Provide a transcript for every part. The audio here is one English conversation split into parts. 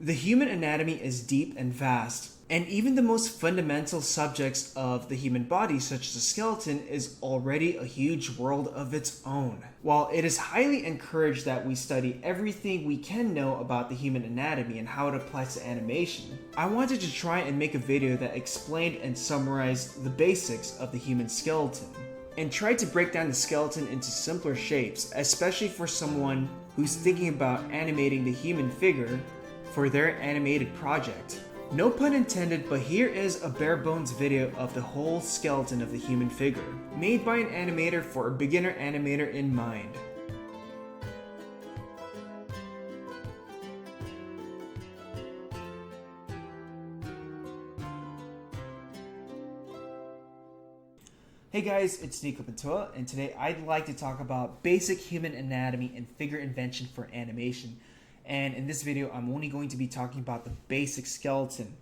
The human anatomy is deep and vast, and even the most fundamental subjects of the human body, such as the skeleton, is already a huge world of its own. While it is highly encouraged that we study everything we can know about the human anatomy and how it applies to animation, I wanted to try and make a video that explained and summarized the basics of the human skeleton, and tried to break down the skeleton into simpler shapes, especially for someone who's thinking about animating the human figure for their animated project. No pun intended, but here is a bare bones video of the whole skeleton of the human figure, made by an animator for a beginner animator in mind. Hey guys, it's Toniko Pantoja, and today I'd like to talk about basic human anatomy and figure invention for animation. And in this video, I'm only going to be talking about the basic skeleton.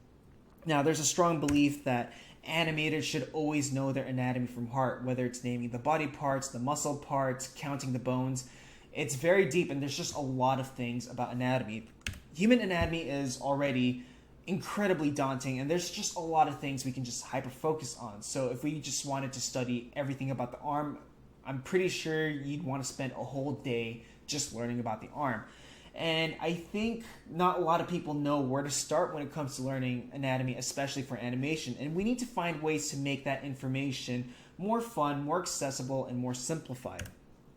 Now, there's a strong belief that animators should always know their anatomy from heart, whether it's naming the body parts, the muscle parts, counting the bones. It's very deep, and there's just a lot of things about anatomy. Human anatomy is already incredibly daunting, and there's just a lot of things we can just hyper-focus on. So if we just wanted to study everything about the arm, I'm pretty sure you'd want to spend a whole day just learning about the arm. And I think not a lot of people know where to start when it comes to learning anatomy, especially for animation. And we need to find ways to make that information more fun, more accessible, and more simplified.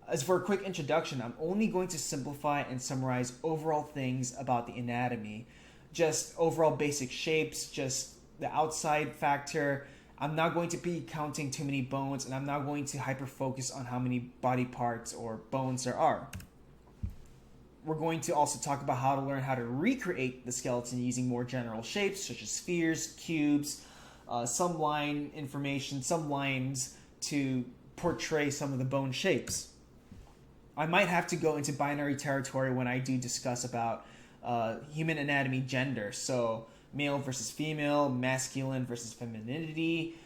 As for a quick introduction, I'm only going to simplify and summarize overall things about the anatomy. Just overall basic shapes, just the outside factor. I'm not going to be counting too many bones, and I'm not going to hyper-focus on how many body parts or bones there are. We're going to also talk about how to learn how to recreate the skeleton using more general shapes such as spheres, cubes, some line information, some lines to portray some of the bone shapes. I might have to go into binary territory when I do discuss about human anatomy gender, so male versus female, masculine versus femininity.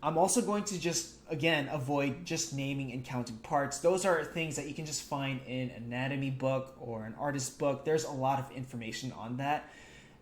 I'm also going to just, again, avoid just naming and counting parts. Those are things that you can just find in an anatomy book or an artist book. There's a lot of information on that,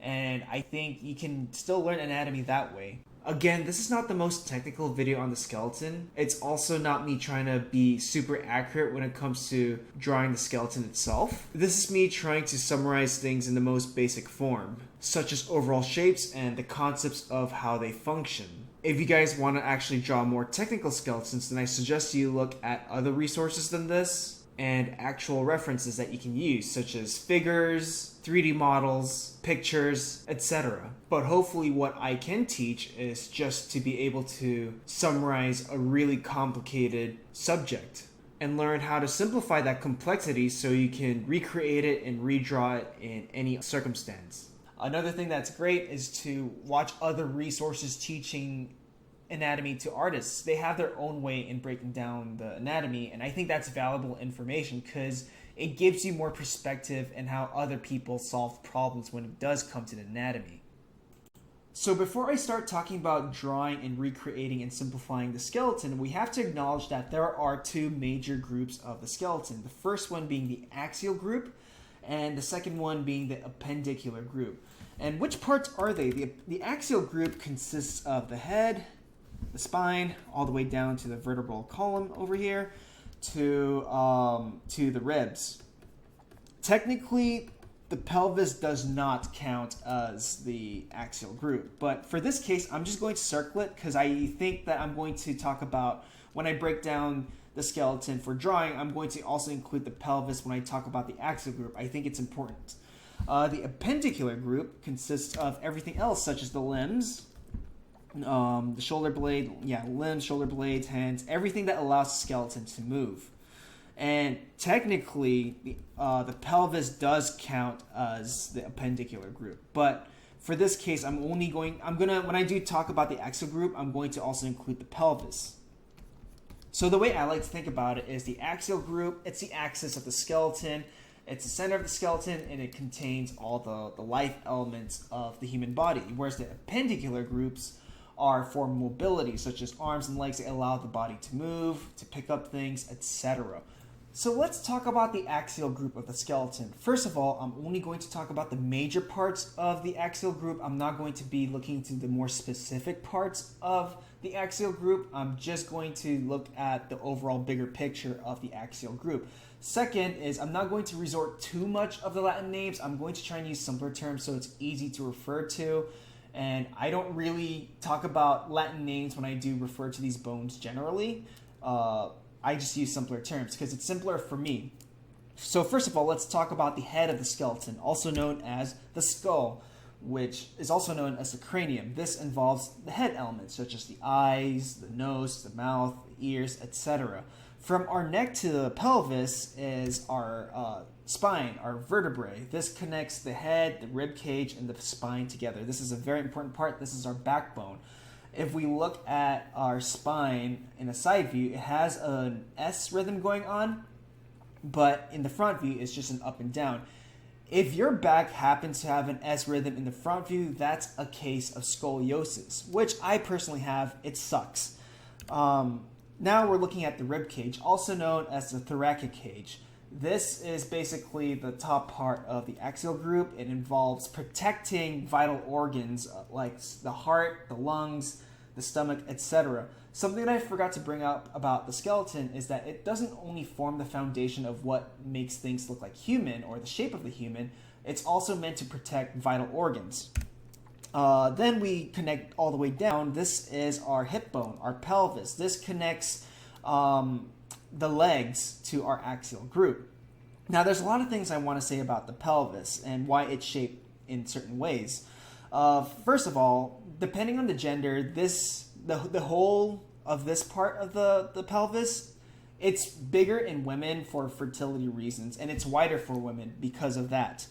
and I think you can still learn anatomy that way. Again, this is not the most technical video on the skeleton. It's also not me trying to be super accurate when it comes to drawing the skeleton itself. This is me trying to summarize things in the most basic form, such as overall shapes and the concepts of how they function. If you guys want to actually draw more technical skeletons, then I suggest you look at other resources than this and actual references that you can use, such as figures, 3D models, pictures, etc. But hopefully what I can teach is just to be able to summarize a really complicated subject and learn how to simplify that complexity so you can recreate it and redraw it in any circumstance. Another thing that's great is to watch other resources teaching anatomy to artists. They have their own way in breaking down the anatomy, and I think that's valuable information because it gives you more perspective in how other people solve problems when it does come to the anatomy. So before I start talking about drawing and recreating and simplifying the skeleton, we have to acknowledge that there are two major groups of the skeleton. The first one being the axial group, and the second one being the appendicular group. And which parts are they? The axial group consists of the head, the spine, all the way down to the vertebral column over here, to the ribs. Technically, the pelvis does not count as the axial group, but for this case, I'm just going to circle it because I think that I'm going to talk about, when I break down the skeleton for drawing, I'm going to also include the pelvis when I talk about the axial group. I think it's important. The appendicular group consists of everything else, such as the limbs, the shoulder blade, limbs, shoulder blades, hands, everything that allows the skeleton to move. And technically, the pelvis does count as the appendicular group. But for this case, when I do talk about the axial group, I'm going to also include the pelvis. So the way I like to think about it is the axial group, it's the axis of the skeleton, it's the center of the skeleton, and it contains all the life elements of the human body. Whereas the appendicular groups are for mobility, such as arms and legs that allow the body to move, to pick up things, etc. So let's talk about the axial group of the skeleton. First of all, I'm only going to talk about the major parts of the axial group. I'm not going to be looking into the more specific parts of the axial group. I'm just going to look at the overall bigger picture of the axial group. Second is I'm not going to resort too much of the Latin names. I'm going to try and use simpler terms so it's easy to refer to. And I don't really talk about Latin names when I do refer to these bones generally. I just use simpler terms because it's simpler for me. So first of all, let's talk about the head of the skeleton, also known as the skull, which is also known as the cranium. This involves the head elements such as the eyes, the nose, the mouth, the ears, etc. From our neck to the pelvis is our spine, our vertebrae. This connects the head, the rib cage, and the spine together. This is a very important part. This is our backbone. If we look at our spine in a side view, it has an S rhythm going on, but in the front view, it's just an up and down. If your back happens to have an S rhythm in the front view, that's a case of scoliosis, which I personally have. It sucks. Now we're looking at the rib cage, also known as the thoracic cage. This is basically the top part of the axial group. It involves protecting vital organs like the heart, the lungs, the stomach, etc. Something that I forgot to bring up about the skeleton is that it doesn't only form the foundation of what makes things look like human or the shape of the human, it's also meant to protect vital organs. Then we connect all the way down. This is our hip bone, our pelvis. This connects the legs to our axial group. Now there's a lot of things I want to say about the pelvis and why it's shaped in certain ways. First of all, depending on the gender, the whole of this part of the pelvis, it's bigger in women for fertility reasons, and it's wider for women because of that.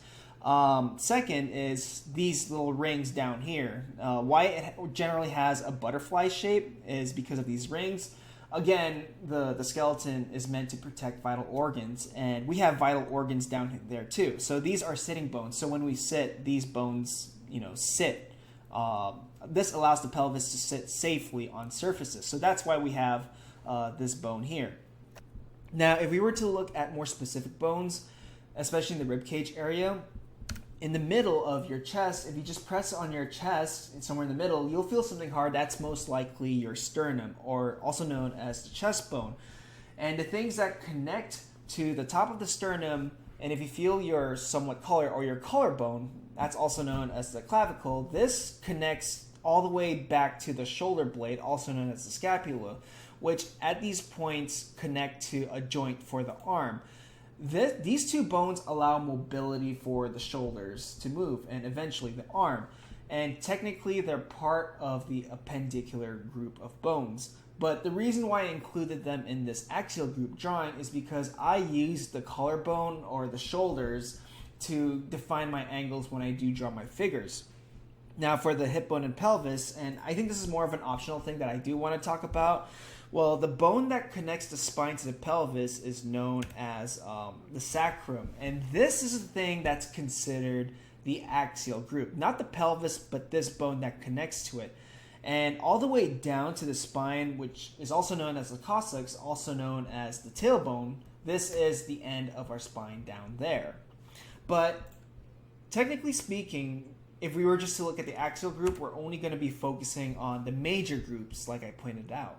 Second is these little rings down here. Why it generally has a butterfly shape is because of these rings. Again, the skeleton is meant to protect vital organs, and we have vital organs down there too. So these are sitting bones. So when we sit, these bones, sit. This allows the pelvis to sit safely on surfaces. So that's why we have this bone here. Now, if we were to look at more specific bones, especially in the ribcage area, in the middle of your chest, if you just press on your chest and somewhere in the middle, you'll feel something hard. That's most likely your sternum, or also known as the chest bone. And the things that connect to the top of the sternum, and if you feel your somewhat collar or your collarbone, that's also known as the clavicle. This connects all the way back to the shoulder blade, also known as the scapula, which at these points connect to a joint for the arm. These two bones allow mobility for the shoulders to move and eventually the arm. And technically they're part of the appendicular group of bones. But the reason why I included them in this axial group drawing is because I use the collarbone or the shoulders to define my angles when I do draw my figures. Now for the hip bone and pelvis, and I think this is more of an optional thing that I do want to talk about. Well, the bone that connects the spine to the pelvis is known as the sacrum. And this is the thing that's considered the axial group. Not the pelvis, but this bone that connects to it. And all the way down to the spine, which is also known as the coccyx, also known as the tailbone, this is the end of our spine down there. But technically speaking, if we were just to look at the axial group, we're only going to be focusing on the major groups, like I pointed out.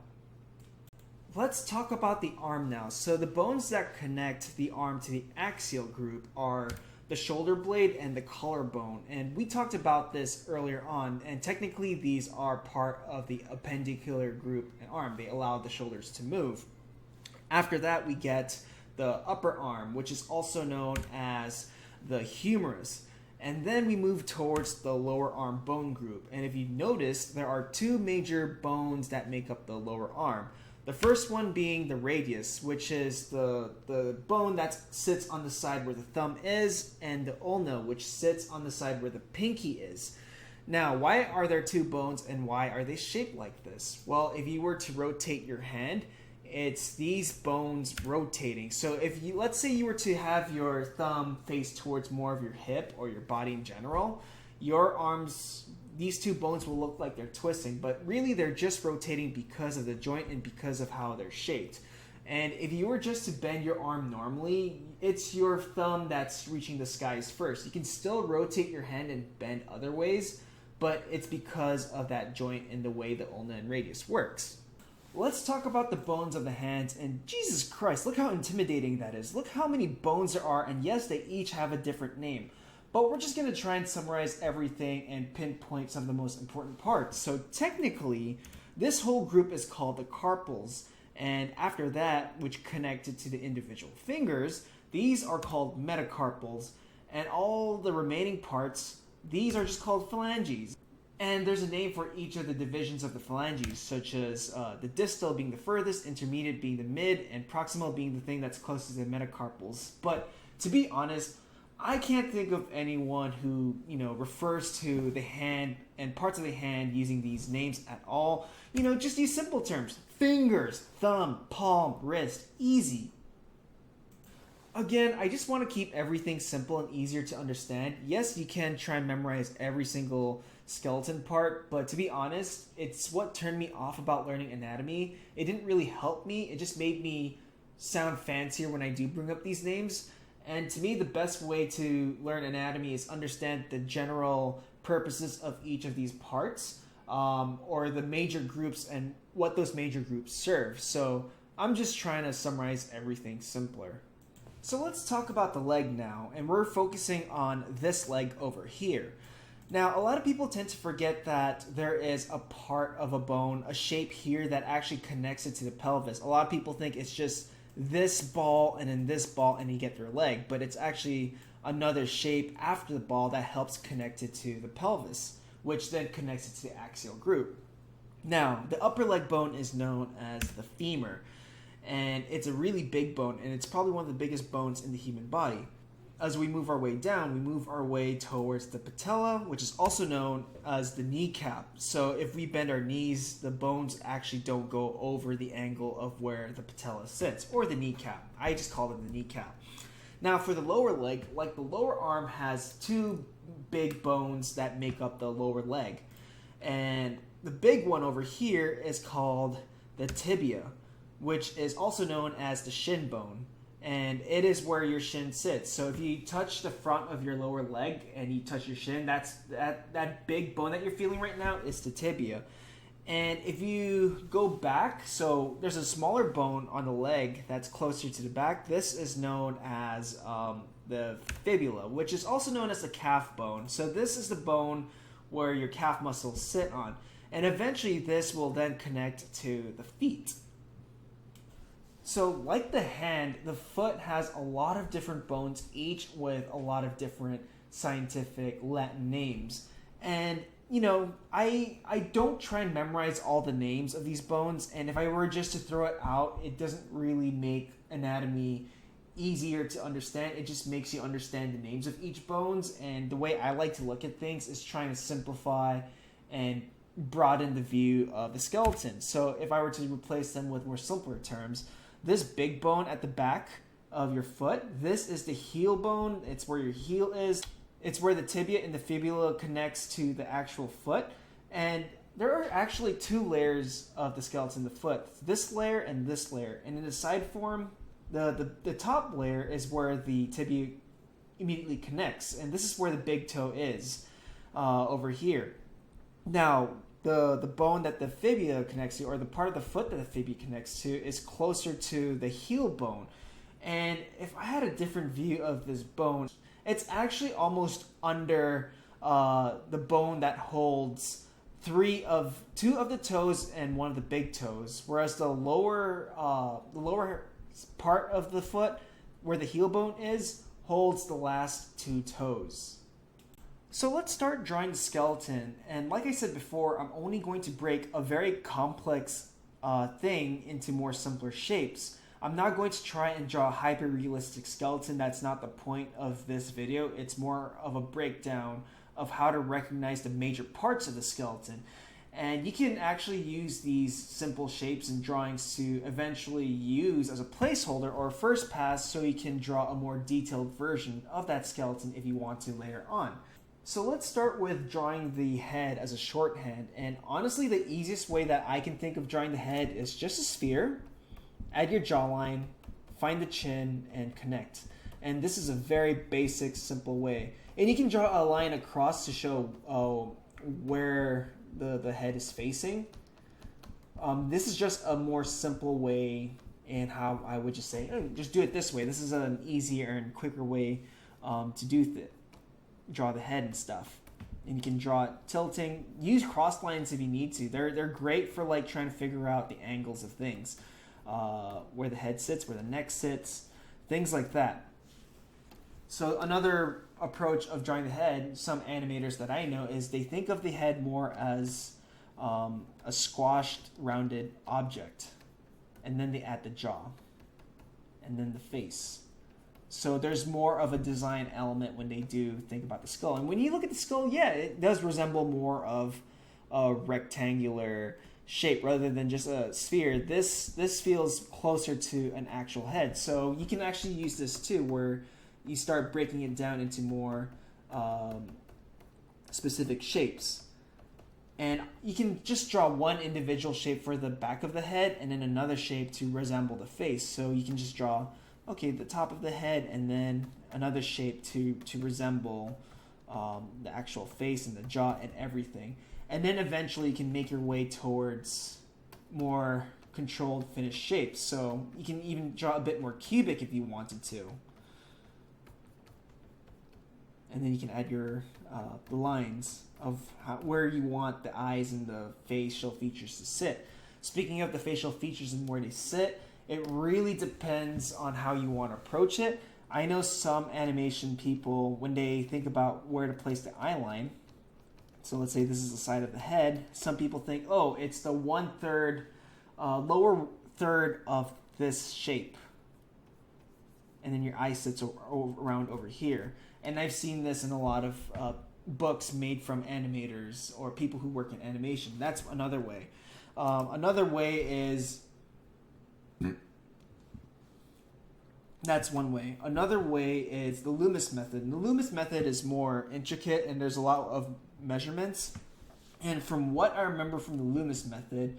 Let's talk about the arm now. So the bones that connect the arm to the axial group are the shoulder blade and the collarbone. And we talked about this earlier on, and technically these are part of the appendicular group and arm. They allow the shoulders to move. After that, we get the upper arm, which is also known as the humerus. And then we move towards the lower arm bone group. And if you notice, there are two major bones that make up the lower arm. The first one being the radius, which is the bone that sits on the side where the thumb is, and the ulna, which sits on the side where the pinky is. Now, why are there two bones and why are they shaped like this? Well, if you were to rotate your hand, it's these bones rotating. So if you, let's say you were to have your thumb face towards more of your hip or your body in general, your arms, these two bones will look like they're twisting, but really they're just rotating because of the joint and because of how they're shaped. And if you were just to bend your arm normally, it's your thumb that's reaching the skies first. You can still rotate your hand and bend other ways, but it's because of that joint in the way the ulna and radius works. Let's talk about the bones of the hands, and Jesus Christ, look how intimidating that is. Look how many bones there are, and yes, they each have a different name. But we're just going to try and summarize everything and pinpoint some of the most important parts. So technically, this whole group is called the carpals, and after that, which connected to the individual fingers, these are called metacarpals, and all the remaining parts, these are just called phalanges. And there's a name for each of the divisions of the phalanges, such as the distal being the furthest, intermediate being the mid, and proximal being the thing that's closest to the metacarpals. But to be honest, I can't think of anyone who, refers to the hand and parts of the hand using these names at all. Just use simple terms. Fingers, thumb, palm, wrist, easy. Again, I just want to keep everything simple and easier to understand. Yes, you can try and memorize every single skeleton part, but to be honest, it's what turned me off about learning anatomy. It didn't really help me. It just made me sound fancier when I do bring up these names. And to me, the best way to learn anatomy is understand the general purposes of each of these parts, or the major groups and what those major groups serve. So I'm just trying to summarize everything simpler. So let's talk about the leg now, and we're focusing on this leg over here. Now, a lot of people tend to forget that there is a part of a bone, a shape here that actually connects it to the pelvis. A lot of people think it's just this ball and then this ball and you get their leg, but it's actually another shape after the ball that helps connect it to the pelvis, which then connects it to the axial group. Now, the upper leg bone is known as the femur, and it's a really big bone, and it's probably one of the biggest bones in the human body. As we move our way down, we move our way towards the patella, which is also known as the kneecap. So if we bend our knees, the bones actually don't go over the angle of where the patella sits, or the kneecap. I just call it the kneecap. Now for the lower leg, like the lower arm has two big bones that make up the lower leg. And the big one over here is called the tibia, which is also known as the shin bone. And it is where your shin sits. So if you touch the front of your lower leg and you touch your shin, that big bone that you're feeling right now is the tibia. And if you go back, so there's a smaller bone on the leg that's closer to the back. This is known as the fibula, which is also known as the calf bone. So this is the bone where your calf muscles sit on. And eventually this will then connect to the feet. So like the hand, the foot has a lot of different bones, each with a lot of different scientific Latin names. And, I don't try and memorize all the names of these bones. And if I were just to throw it out, it doesn't really make anatomy easier to understand. It just makes you understand the names of each bones. And the way I like to look at things is trying to simplify and broaden the view of the skeleton. So if I were to replace them with more simpler terms, this big bone at the back of your foot, this is the heel bone. It's where your heel is. It's where the tibia and the fibula connects to the actual foot. And there are actually two layers of the skeleton of the foot, this layer and this layer. And in the side form, the top layer is where the tibia immediately connects. And this is where the big toe is, over here. Now, the bone that the fibula connects to, or the part of the foot that the fibula connects to, is closer to the heel bone. And if I had a different view of this bone, it's actually almost under the bone that holds two of the toes and one of the big toes, whereas the lower part of the foot, where the heel bone is, holds the last two toes. So let's start drawing the skeleton, and like I said before, I'm only going to break a very complex thing into more simpler shapes. I'm not going to try and draw a hyper-realistic skeleton. That's not the point of this video. It's more of a breakdown of how to recognize the major parts of the skeleton. And you can actually use these simple shapes and drawings to eventually use as a placeholder or a first pass, so you can draw a more detailed version of that skeleton if you want to later on. So let's start with drawing the head as a shorthand, and honestly the easiest way that I can think of drawing the head is just a sphere, add your jawline, find the chin, and connect. And this is a very basic, simple way. And you can draw a line across to show where the head is facing. This is just a more simple way, and how I would just say, just do it this way. This is an easier and quicker way to draw the head and stuff. And you can draw it tilting. Use cross lines if you need to. They're great for like trying to figure out the angles of things, where the head sits, where the neck sits, things like that. So another approach of drawing the head, some animators that I know, is they think of the head more as a squashed, rounded object, and then they add the jaw, and then the face. So there's more of a design element when they do think about the skull. And when you look at the skull, yeah, it does resemble more of a rectangular shape rather than just a sphere. This feels closer to an actual head. So you can actually use this too, where you start breaking it down into more specific shapes. And you can just draw one individual shape for the back of the head and then another shape to resemble the face. So you can just draw, okay, the top of the head and then another shape to resemble the actual face and the jaw and everything. And then eventually you can make your way towards more controlled finished shapes. So you can even draw a bit more cubic if you wanted to. And then you can add your the lines of where you want the eyes and the facial features to sit. Speaking of the facial features and where they sit, it really depends on how you want to approach it. I know some animation people, when they think about where to place the eye line, so let's say this is the side of the head, some people think, oh, it's the 1/3, lower third of this shape. And then your eye sits around over here. And I've seen this in a lot of books made from animators or people who work in animation. That's another way. Another way is... That's one way. Another way is the Loomis method. And the Loomis method is more intricate and there's a lot of measurements. And from what I remember from the Loomis method,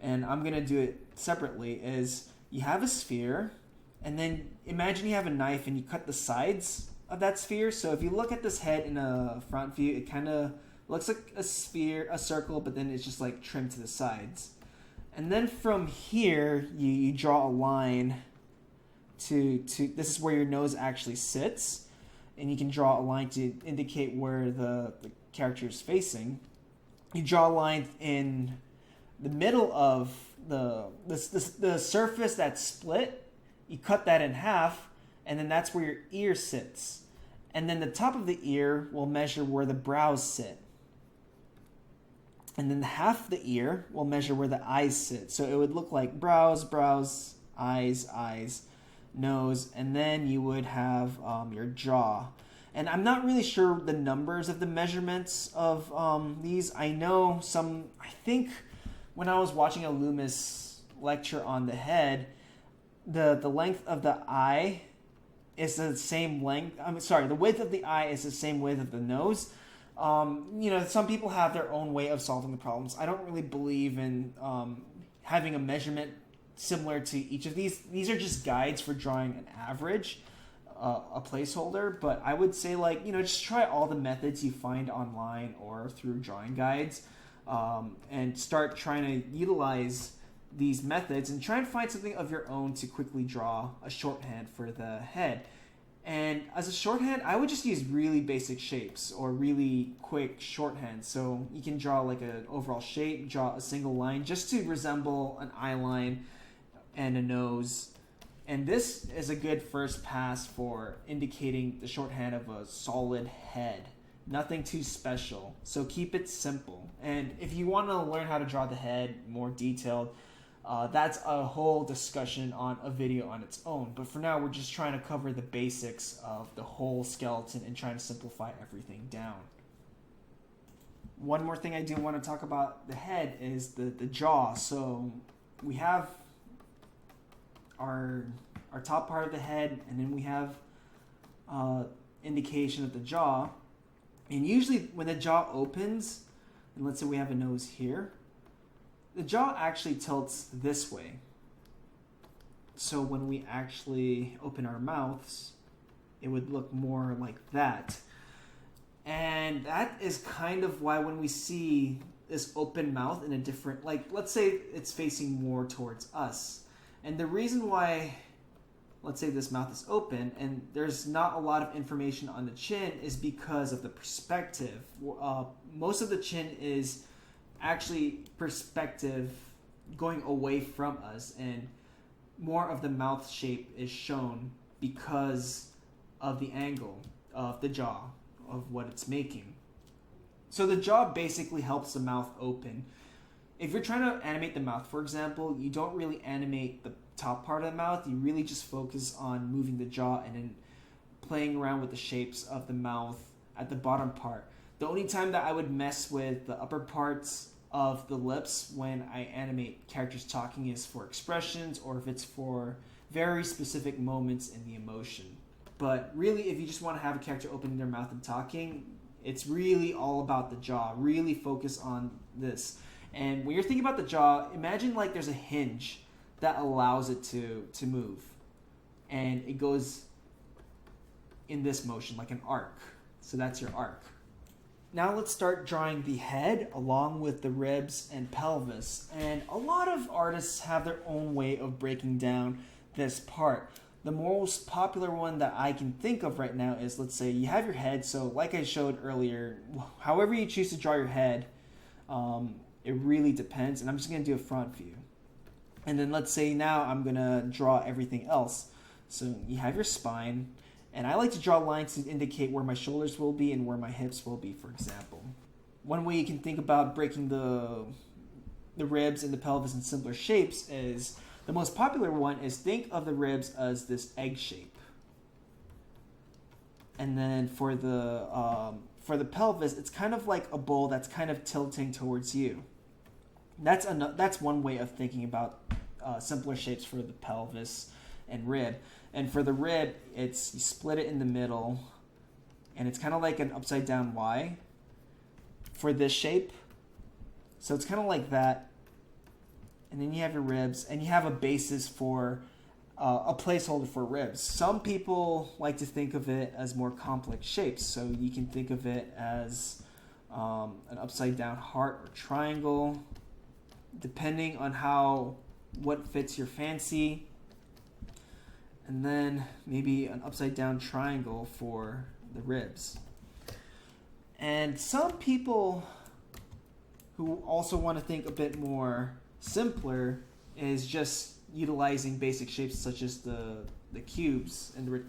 and I'm going to do it separately, is you have a sphere, and then imagine you have a knife and you cut the sides of that sphere. So if you look at this head in a front view, it kind of looks like a sphere, a circle, but then it's just like trimmed to the sides. And then from here, you draw a line to this is where your nose actually sits, and you can draw a line to indicate where the character is facing. You draw a line in the middle of the surface that's split. You cut that in half, and then that's where your ear sits. And then the top of the ear will measure where the brows sit. And then half the ear will measure where the eyes sit. So it would look like brows, eyes, nose, and then you would have your jaw. And I'm not really sure the numbers of the measurements of these. I know some, I think when I was watching a Loomis lecture on the head, the length of the eye is the same length. The width of the eye is the same width of the nose. Some people have their own way of solving the problems. I don't really believe in having a measurement similar to each of these. These are just guides for drawing an average, a placeholder. But I would say, just try all the methods you find online or through drawing guides, and start trying to utilize these methods and try and find something of your own to quickly draw a shorthand for the head. And as a shorthand, I would just use really basic shapes or really quick shorthand. So you can draw like an overall shape, draw a single line just to resemble an eye line and a nose. And this is a good first pass for indicating the shorthand of a solid head. Nothing too special. So keep it simple. And if you want to learn how to draw the head more detailed, that's a whole discussion on a video on its own. But for now, we're just trying to cover the basics of the whole skeleton and trying to simplify everything down. One more thing I do want to talk about the head is the jaw. So we have our top part of the head, and then we have indication of the jaw. And usually when the jaw opens, and let's say we have a nose here, the jaw actually tilts this way. So when we actually open our mouths, it would look more like that. And that is kind of why when we see this open mouth in a different, like let's say it's facing more towards us. And the reason why, let's say this mouth is open and there's not a lot of information on the chin is because of the perspective. Most of the chin is actually perspective going away from us, and more of the mouth shape is shown because of the angle of the jaw of what it's making. So the jaw basically helps the mouth open. If you're trying to animate the mouth, for example, you don't really animate the top part of the mouth. You really just focus on moving the jaw and then playing around with the shapes of the mouth at the bottom part. The only time that I would mess with the upper parts of the lips when I animate characters talking is for expressions, or if it's for very specific moments in the emotion. But really, if you just want to have a character opening their mouth and talking, it's really all about the jaw. Really focus on this. And when you're thinking about the jaw, imagine like there's a hinge that allows it to move. And it goes in this motion, like an arc. So that's your arc. Now let's start drawing the head along with the ribs and pelvis. And a lot of artists have their own way of breaking down this part. The most popular one that I can think of right now is, let's say you have your head. So like I showed earlier, however you choose to draw your head, it really depends. And I'm just going to do a front view. And then let's say now I'm going to draw everything else. So you have your spine. And I like to draw lines to indicate where my shoulders will be and where my hips will be, for example. One way you can think about breaking the ribs and the pelvis in simpler shapes is, the most popular one is, think of the ribs as this egg shape. And then for the pelvis, it's kind of like a bowl that's kind of tilting towards you. That's one way of thinking about simpler shapes for the pelvis and rib. And for the rib, you split it in the middle, and it's kind of like an upside down Y for this shape. So it's kind of like that. And then you have your ribs, and you have a basis for a placeholder for ribs. Some people like to think of it as more complex shapes. So you can think of it as an upside down heart or triangle, depending on what fits your fancy. And then maybe an upside down triangle for the ribs. And some people who also want to think a bit more simpler is just utilizing basic shapes such as the cubes and the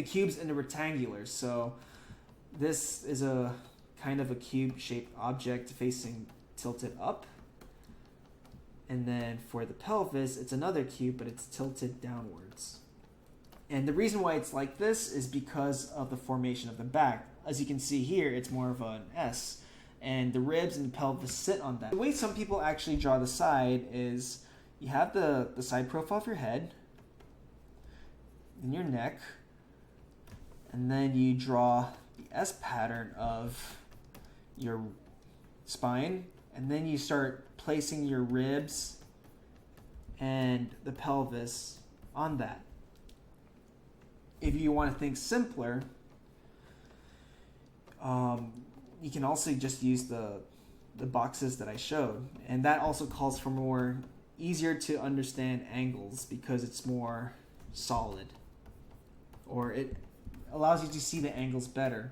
cubes and the rectangulars. So this is a kind of a cube shaped object facing tilted up. And then for the pelvis, it's another cube, but it's tilted downwards. And the reason why it's like this is because of the formation of the back. As you can see here, it's more of an S. And the ribs and the pelvis sit on that. The way some people actually draw the side is, you have the side profile of your head, and your neck, and then you draw the S pattern of your spine, and then you start placing your ribs and the pelvis on that. If you want to think simpler, you can also just use the boxes that I showed, and that also calls for more easier to understand angles because it's more solid, or it allows you to see the angles better.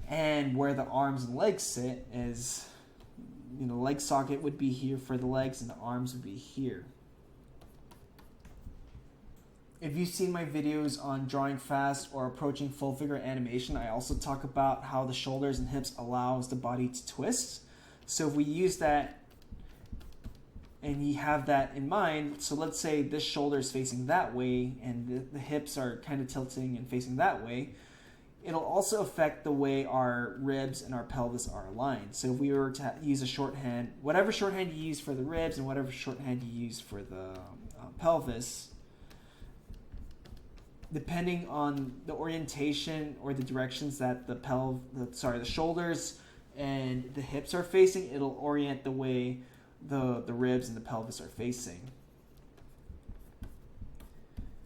And where the arms and legs sit is, leg socket would be here for the legs and the arms would be here. If you've seen my videos on drawing fast or approaching full figure animation, I also talk about how the shoulders and hips allows the body to twist. So if we use that and you have that in mind, so let's say this shoulder is facing that way and the hips are kind of tilting and facing that way, it'll also affect the way our ribs and our pelvis are aligned. So if we were to use a shorthand, whatever shorthand you use for the ribs and whatever shorthand you use for the pelvis, depending on the orientation or the directions that the shoulders and the hips are facing, it'll orient the way the ribs and the pelvis are facing.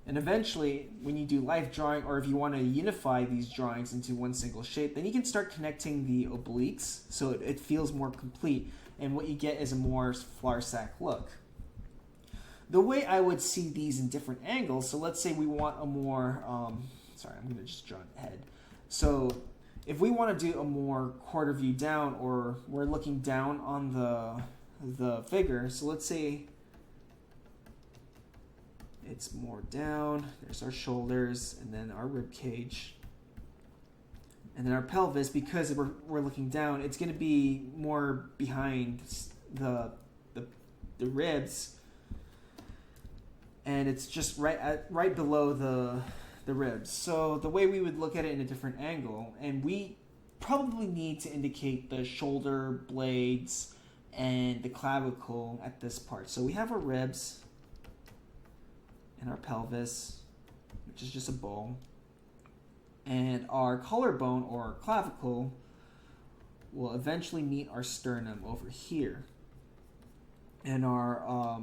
And eventually, when you do life drawing, or if you want to unify these drawings into one single shape, then you can start connecting the obliques so it feels more complete. And what you get is a more flour sack look. The way I would see these in different angles, so let's say we want a more, sorry, I'm going to just draw an head. So if we want to do a more quarter view down, or we're looking down on the figure, so let's say it's more down, there's our shoulders, and then our rib cage, and then our pelvis. Because we're looking down, it's going to be more behind the ribs, and it's just right below the ribs. So the way we would look at it in a different angle, and we probably need to indicate the shoulder blades and the clavicle at this part. So we have our ribs and our pelvis, which is just a bowl, and our collarbone or clavicle will eventually meet our sternum over here, and our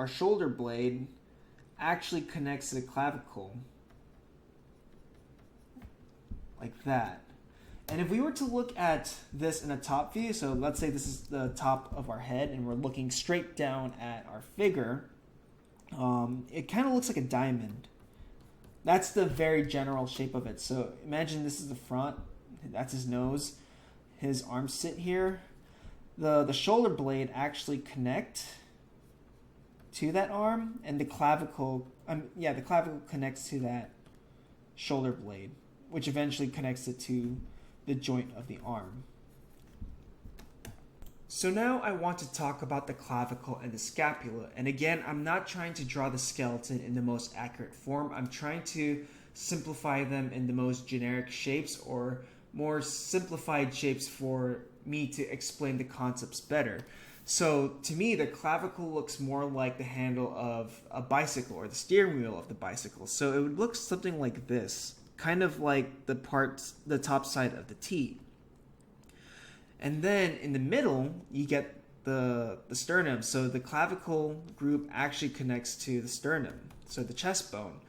shoulder blade actually connects to the clavicle like that. And if we were to look at this in a top view, so let's say this is the top of our head and we're looking straight down at our figure, it kind of looks like a diamond. That's the very general shape of it. So imagine this is the front, that's his nose, his arms sit here. The shoulder blade actually connect to that arm, and the clavicle, the clavicle connects to that shoulder blade, which eventually connects it to the joint of the arm. So now I want to talk about the clavicle and the scapula. And again, I'm not trying to draw the skeleton in the most accurate form. I'm trying to simplify them in the most generic shapes, or more simplified shapes for me to explain the concepts better. So to me, the clavicle looks more like the handle of a bicycle, or the steering wheel of the bicycle. So it would look something like this, kind of like the top side of the T. And then in the middle, you get the sternum. So the clavicle group actually connects to the sternum, so the chest bone.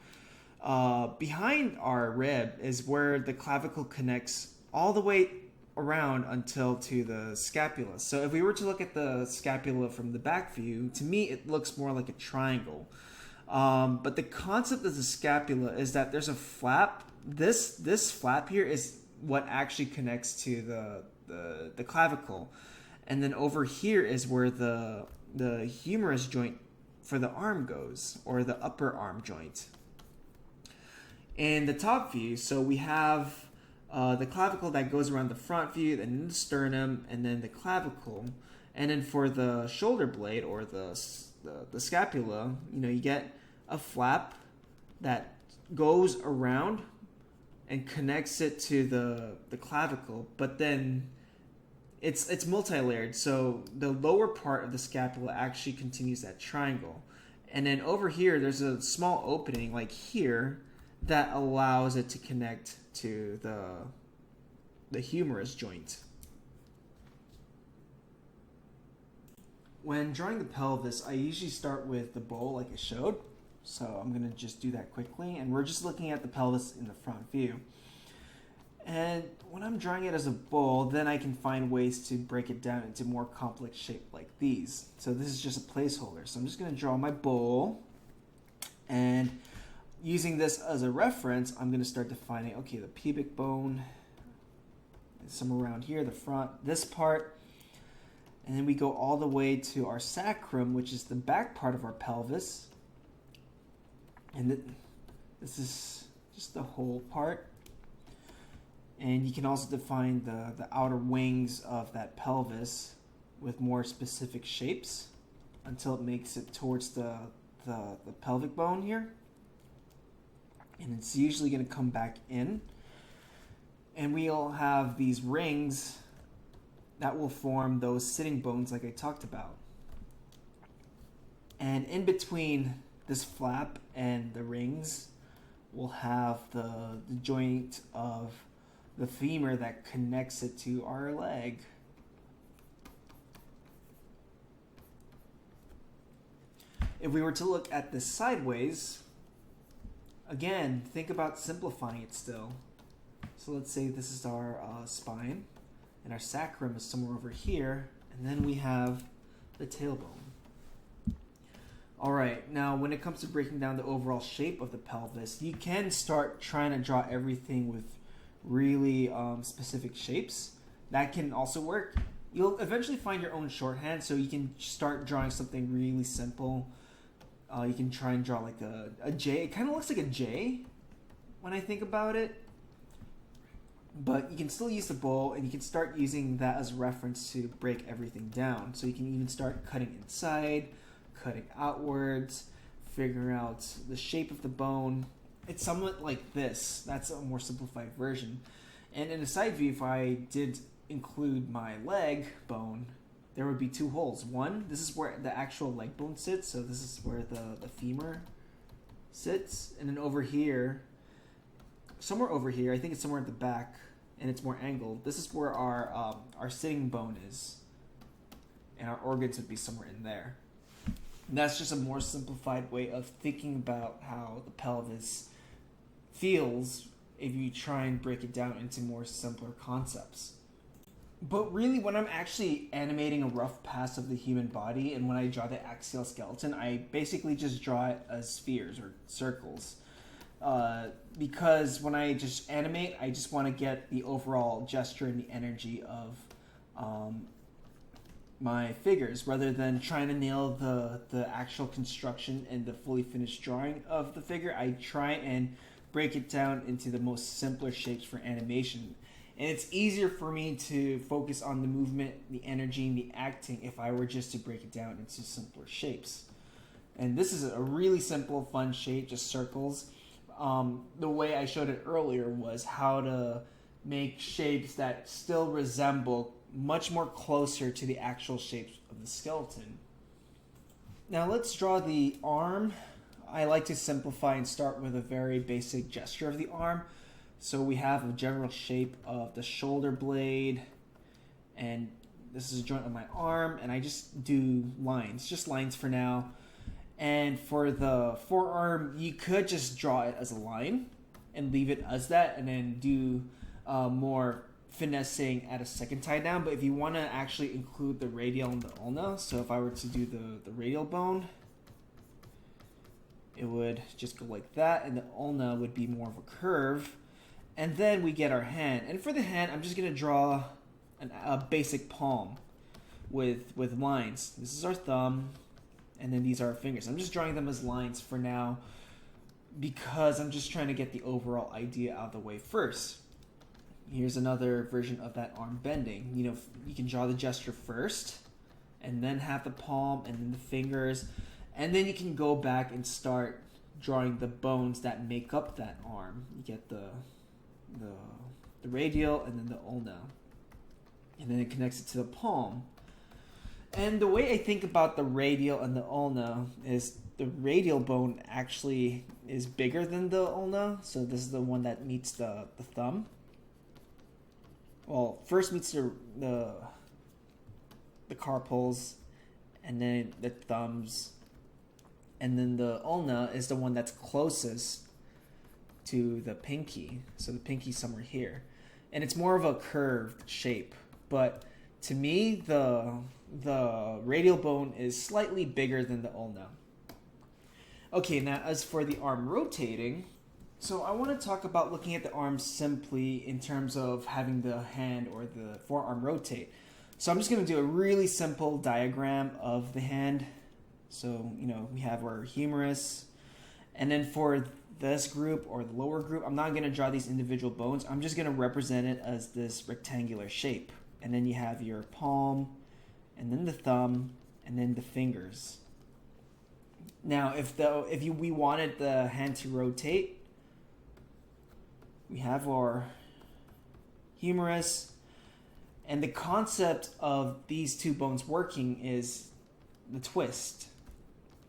Behind our rib is where the clavicle connects all the way around until to the scapula. So if we were to look at the scapula from the back view, to me it looks more like a triangle. But the concept of the scapula is that there's a flap. This flap here is what actually connects to the clavicle, and then over here is where the humerus joint for the arm goes, or the upper arm joint. In the top view, so we have the clavicle that goes around the front view, then the sternum, and then the clavicle. And then for the shoulder blade, or the scapula, you get a flap that goes around and connects it to the clavicle, but then it's multi-layered. So the lower part of the scapula actually continues that triangle, and then over here there's a small opening like here that allows it to connect to the humerus joint. When drawing the pelvis, I usually start with the bowl like I showed. So I'm going to just do that quickly, and we're just looking at the pelvis in the front view. And when I'm drawing it as a bowl, then I can find ways to break it down into more complex shape like these. So this is just a placeholder. So I'm just going to draw my bowl, and using this as a reference, I'm going to start defining, okay, the pubic bone, somewhere around here, the front, this part, and then we go all the way to our sacrum, which is the back part of our pelvis. And this is just the whole part. And you can also define the outer wings of that pelvis with more specific shapes until it makes it towards the pelvic bone here. And it's usually going to come back in. And we'll have these rings that will form those sitting bones like I talked about. And in between this flap and the rings, we'll have the joint of the femur that connects it to our leg. If we were to look at this sideways, again, think about simplifying it still. So let's say this is our spine, and our sacrum is somewhere over here, and then we have the tailbone. Alright, now when it comes to breaking down the overall shape of the pelvis, you can start trying to draw everything with really specific shapes. That can also work. You'll eventually find your own shorthand, so you can start drawing something really simple. You can try and draw like a J. It kind of looks like a J when I think about it. But you can still use the bowl, and you can start using that as reference to break everything down. So you can even start cutting inside, cutting outwards, figuring out the shape of the bone. It's somewhat like this. That's a more simplified version. And in a side view, if I did include my leg bone, there would be two holes. One, this is where the actual leg bone sits, so this is where the femur sits. And then over here, somewhere over here, I think it's somewhere at the back, and it's more angled. This is where our sitting bone is, and our organs would be somewhere in there. And that's just a more simplified way of thinking about how the pelvis feels if you try and break it down into more simpler concepts. But really, when I'm actually animating a rough pass of the human body, and when I draw the axial skeleton, I basically just draw it as spheres or circles. Because when I just animate, I just want to get the overall gesture and the energy of my figures, rather than trying to nail the actual construction and the fully finished drawing of the figure. I try and break it down into the most simpler shapes for animation. And it's easier for me to focus on the movement, the energy, and the acting if I were just to break it down into simpler shapes. And this is a really simple, fun shape, just circles. The way I showed it earlier was how to make shapes that still resemble much more closer to the actual shapes of the skeleton. Now let's draw the arm. I like to simplify and start with a very basic gesture of the arm. So we have a general shape of the shoulder blade, and this is a joint of my arm, and I just do lines, just lines for now. And for the forearm, you could just draw it as a line and leave it as that, and then do more finessing at a second tie down. But if you want to actually include the radial and the ulna, so if I were to do the radial bone, it would just go like that, and the ulna would be more of a curve. And then we get our hand. And for the hand, I'm just going to draw a basic palm with lines. This is our thumb, and then these are our fingers. I'm just drawing them as lines for now because I'm just trying to get the overall idea out of the way first. Here's another version of that arm bending. You know, you can draw the gesture first, and then have the palm, and then the fingers, and then you can go back and start drawing the bones that make up that arm. You get the radial, and then the ulna, and then it connects it to the palm. And the way I think about the radial and the ulna is the radial bone actually is bigger than the ulna, so this is the one that meets the thumb. Well, first meets the carpals, and then the thumbs, and then the ulna is the one that's closest to the pinky. So the pinky's somewhere here, and it's more of a curved shape. But to me, the radial bone is slightly bigger than the ulna. Okay, now as for the arm rotating, so I want to talk about looking at the arm simply in terms of having the hand or the forearm rotate. So I'm just going to do a really simple diagram of the hand. So, you know, we have our humerus, and then for this group or the lower group, I'm not going to draw these individual bones. I'm just going to represent it as this rectangular shape. And then you have your palm, and then the thumb, and then the fingers. Now, we wanted the hand to rotate, we have our humerus, and the concept of these two bones working is the twist.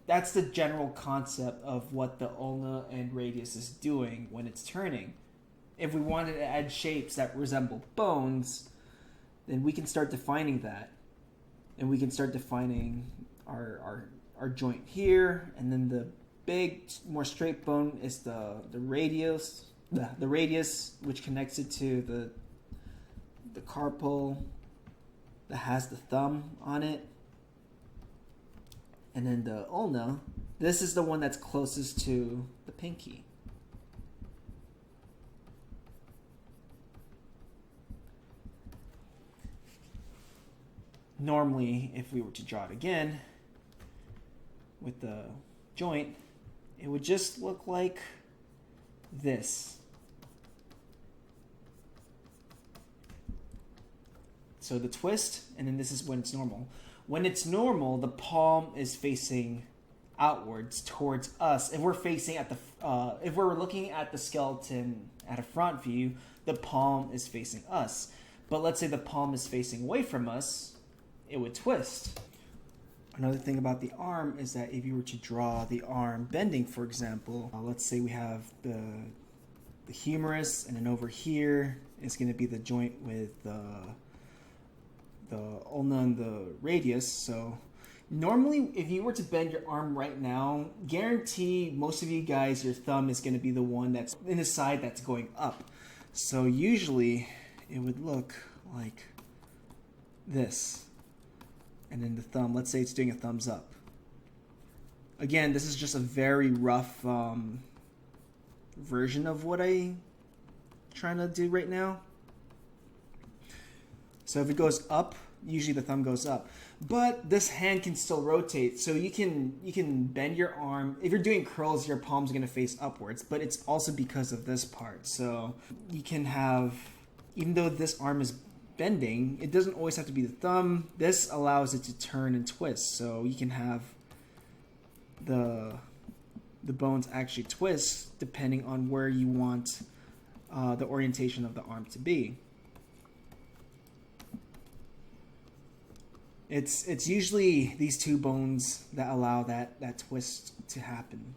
That's the general concept of what the ulna and radius is doing when it's turning. If we wanted to add shapes that resemble bones, then we can start defining that. And we can start defining our joint here, and then big, more straight bone is the radius, the radius, which connects it to the carpal that has the thumb on it. And then the ulna, this is the one that's closest to the pinky. Normally, if we were to draw it again with the joint, it would just look like this. So the twist, and then this is when it's normal. When it's normal, the palm is facing outwards towards us. If we're facing at the, if we're looking at the skeleton at a front view, the palm is facing us. But let's say the palm is facing away from us, it would twist. Another thing about the arm is that if you were to draw the arm bending, for example, let's say we have the humerus, and then over here is going to be the joint with the ulna and the radius. So normally, if you were to bend your arm right now, guarantee most of you guys, your thumb is going to be the one that's in the side that's going up. So usually it would look like this. And then the thumb, let's say it's doing a thumbs up. Again, this is just a very rough version of what I'm trying to do right now. So if it goes up, usually the thumb goes up. But this hand can still rotate, so you can bend your arm. If you're doing curls, your palm's gonna face upwards, but it's also because of this part. So you can have, even though this arm is bending, it doesn't always have to be the thumb. This allows it to turn and twist, so you can have the bones actually twist depending on where you want the orientation of the arm to be. It's usually these two bones that allow that twist to happen.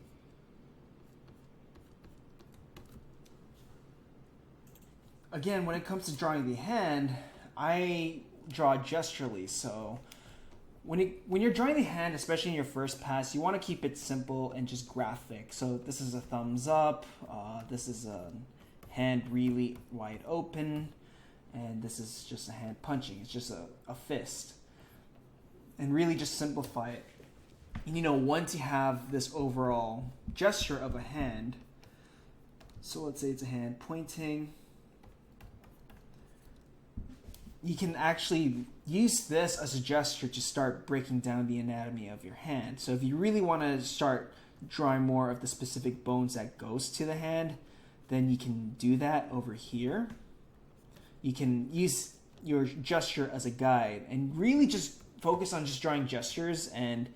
Again, when it comes to drawing the hand, I draw gesturally. So when you're drawing the hand, especially in your first pass, you want to keep it simple and just graphic. So this is a thumbs up, this is a hand really wide open, and this is just a hand punching. It's just a fist. And really just simplify it. And you know, once you have this overall gesture of a hand, so let's say it's a hand pointing, you can actually use this as a gesture to start breaking down the anatomy of your hand. So if you really want to start drawing more of the specific bones that goes to the hand, then you can do that over here. You can use your gesture as a guide and really just focus on just drawing gestures and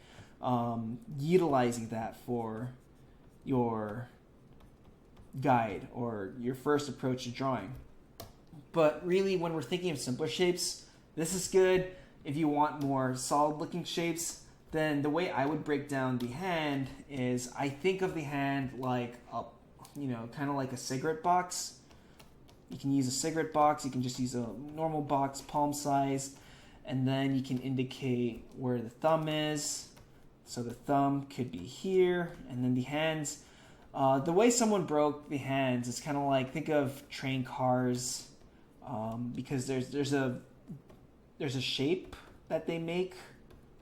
utilizing that for your guide or your first approach to drawing. But really, when we're thinking of simpler shapes, this is good. If you want more solid looking shapes, then the way I would break down the hand is I think of the hand like a, kind of like a cigarette box. You can use a cigarette box, you can just use a normal box, palm size, and then you can indicate where the thumb is. So the thumb could be here, and then the hands. The way someone broke the hands is kind of like, think of train cars, because there's a shape that they make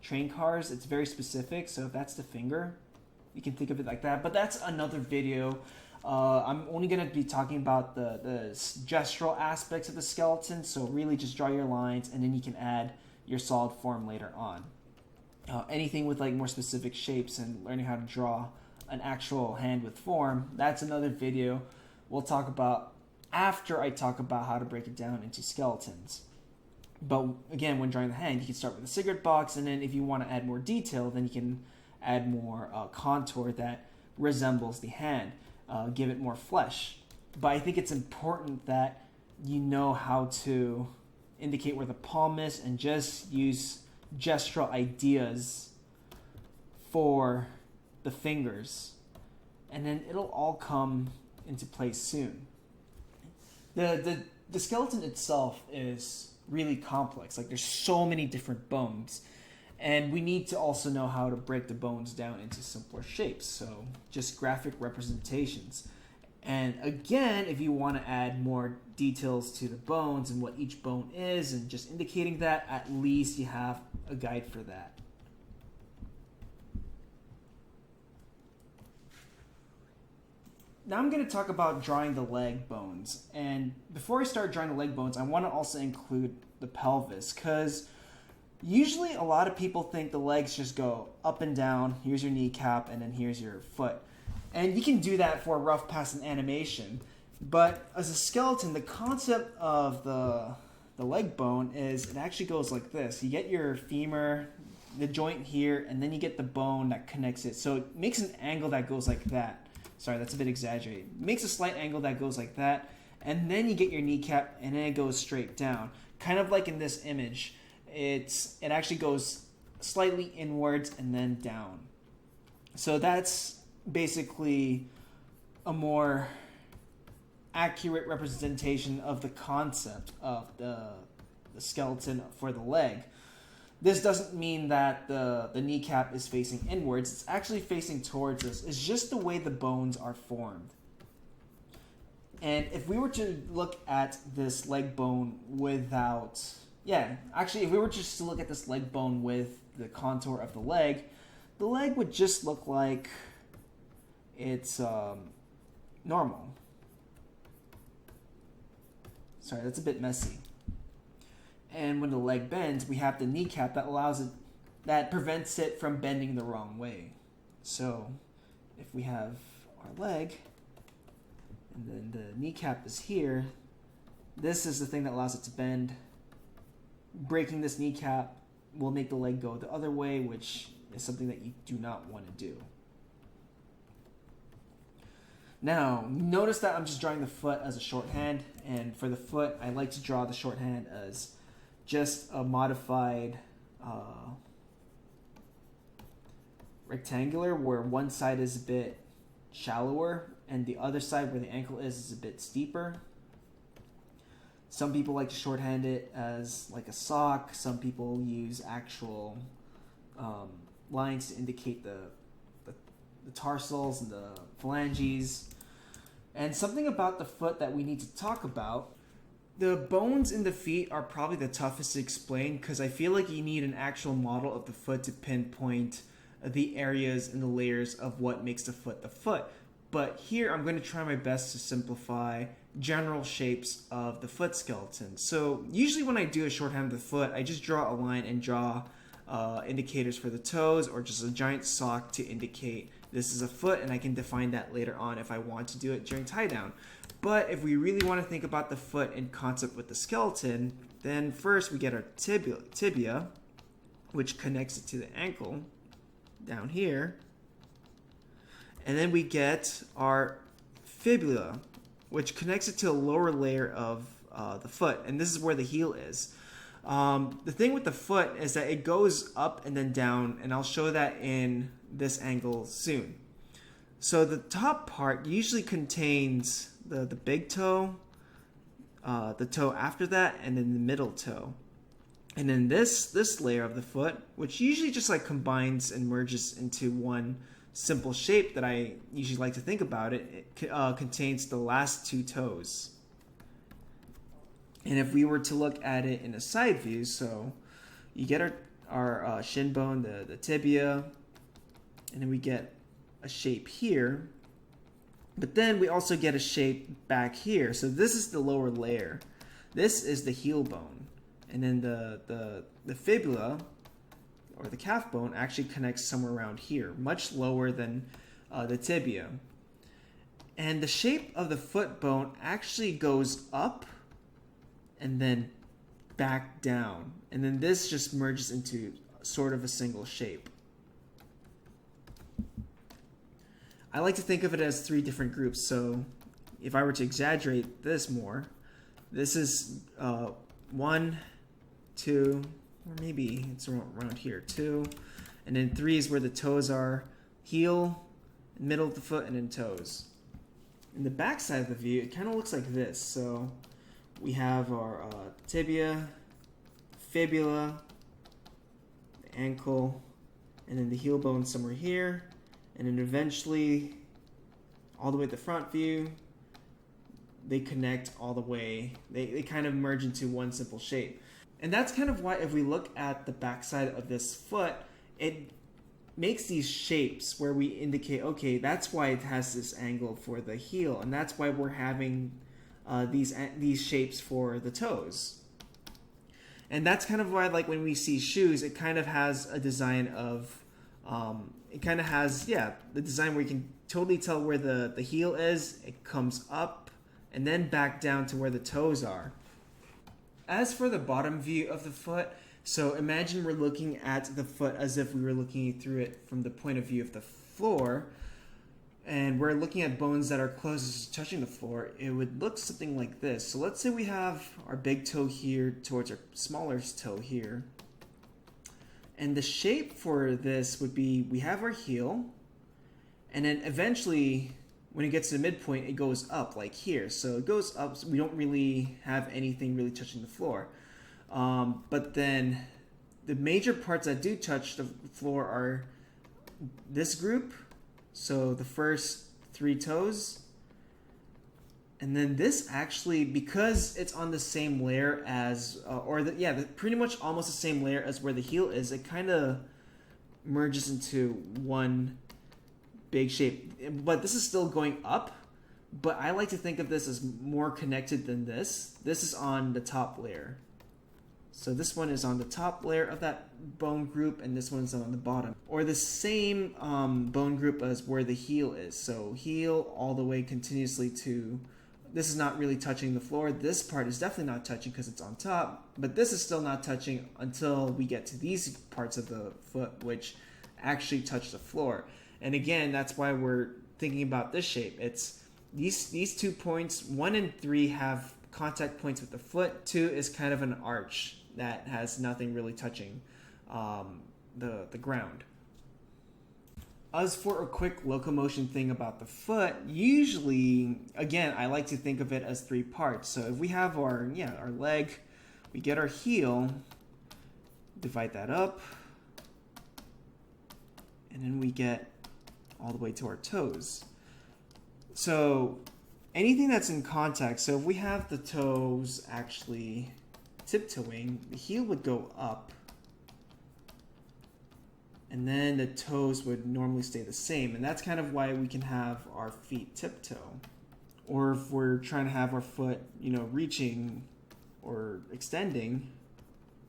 train cars. It's very specific, so if that's the finger, you can think of it like that. But that's another video. I'm only going to be talking about the gestural aspects of the skeleton, so really just draw your lines, and then you can add your solid form later on. Anything with like more specific shapes and learning how to draw an actual hand with form, that's another video we'll talk about after I talk about how to break it down into skeletons. But again, when drawing the hand, you can start with a cigarette box, and then if you want to add more detail, then you can add more contour that resembles the hand. Give it more flesh. But I think it's important that you know how to indicate where the palm is and just use gestural ideas for the fingers, and then it'll all come into place soon. The skeleton itself is really complex. Like, there's so many different bones, And we need to also know how to break the bones down into simpler shapes, so just graphic representations. And again, if you want to add more details to the bones and what each bone is and just indicating that, at least you have a guide for that. Now I'm going to talk about drawing the leg bones. And before I start drawing the leg bones, I want to also include the pelvis, because usually a lot of people think the legs just go up and down. Here's your kneecap, and then here's your foot. And you can do that for a rough pass in animation. But as a skeleton, the concept of the leg bone is it actually goes like this. You get your femur, the joint here, and then you get the bone that connects it. So it makes an angle that goes like that. Sorry, that's a bit exaggerated. It makes a slight angle that goes like that. And then you get your kneecap, and then it goes straight down. Kind of like in this image. It actually goes slightly inwards and then down. So that's basically a more accurate representation of the concept of the skeleton for the leg. This doesn't mean that the kneecap is facing inwards. It's actually facing towards us. It's just the way the bones are formed. And if we were to look at this leg bone without... if we were just to look at this leg bone with the contour of the leg would just look like it's normal. Sorry, that's a bit messy. And when the leg bends, we have the kneecap that prevents it from bending the wrong way. So if we have our leg, and then the kneecap is here, this is the thing that allows it to bend. Breaking this kneecap will make the leg go the other way, which is something that you do not want to do. Now, notice that I'm just drawing the foot as a shorthand, and for the foot, I like to draw the shorthand as just a modified rectangular, where one side is a bit shallower and the other side where the ankle is a bit steeper. Some people like to shorthand it as like a sock. Some people use actual lines to indicate the tarsals and the phalanges. And something about the foot that we need to talk about, the bones in the feet are probably the toughest to explain, because I feel like you need an actual model of the foot to pinpoint the areas and the layers of what makes the foot the foot. But here I'm going to try my best to simplify general shapes of the foot skeleton. So usually when I do a shorthand of the foot, I just draw a line and draw indicators for the toes, or just a giant sock to indicate this is a foot, and I can define that later on if I want to do it during tie down. But if we really want to think about the foot in concept with the skeleton, then first we get our tibia, which connects it to the ankle down here. And then we get our fibula, which connects it to a lower layer of the foot. And this is where the heel is. The thing with the foot is that it goes up and then down, and I'll show that in this angle soon. So the top part usually contains the big toe, the toe after that, and then the middle toe. And then this layer of the foot, which usually just like combines and merges into one simple shape that I usually like to think about it, contains the last two toes. And if we were to look at it in a side view, so you get our shin bone, the tibia, and then we get a shape here. But then we also get a shape back here. So this is the lower layer. This is the heel bone. And then the fibula, or the calf bone, actually connects somewhere around here, much lower than the tibia. And the shape of the foot bone actually goes up and then back down. And then this just merges into sort of a single shape. I like to think of it as three different groups. So if I were to exaggerate this more, this is 1, 2, or maybe it's around here, 2. And then 3 is where the toes are, heel, middle of the foot, and then toes. In the back side of the view, it kind of looks like this. So we have our tibia, fibula, the ankle, and then the heel bone somewhere here, and then eventually all the way to the front view, they connect all the way. They kind of merge into one simple shape. And that's kind of why if we look at the backside of this foot, it makes these shapes where we indicate, okay, that's why it has this angle for the heel, and that's why we're having these shapes for the toes. And that's kind of why, like, when we see shoes, it kind of has a design of, it kind of has, yeah, the design where you can totally tell where the heel is. It comes up and then back down to where the toes are. As for the bottom view of the foot, so imagine we're looking at the foot as if we were looking through it from the point of view of the floor, and we're looking at bones that are closest to touching the floor. It would look something like this. So let's say we have our big toe here towards our smaller toe here. And the shape for this would be, we have our heel, and then eventually when it gets to the midpoint, it goes up like here. So it goes up, so we don't really have anything really touching the floor. But then the major parts that do touch the floor are this group, so the first 3 toes, and then this actually, because it's on the same layer as, pretty much almost the same layer as where the heel is, it kind of merges into one big shape. But this is still going up, but I like to think of this as more connected than this. This is on the top layer. So this one is on the top layer of that bone group, and this one's on the bottom. Or the same bone group as where the heel is. So heel all the way continuously to, this is not really touching the floor. This part is definitely not touching because it's on top, but this is still not touching until we get to these parts of the foot, which actually touch the floor. And again, that's why we're thinking about this shape. It's these 2 points, 1 and 3 have contact points with the foot. 2 is kind of an arch that has nothing really touching the ground. As for a quick locomotion thing about the foot, usually, again, I like to think of it as 3 parts. So if we have our leg, we get our heel, divide that up, and then we get all the way to our toes. So anything that's in contact, so if we have the toes actually tiptoeing, the heel would go up, and then the toes would normally stay the same. And that's kind of why we can have our feet tiptoe. Or if we're trying to have our foot, reaching or extending,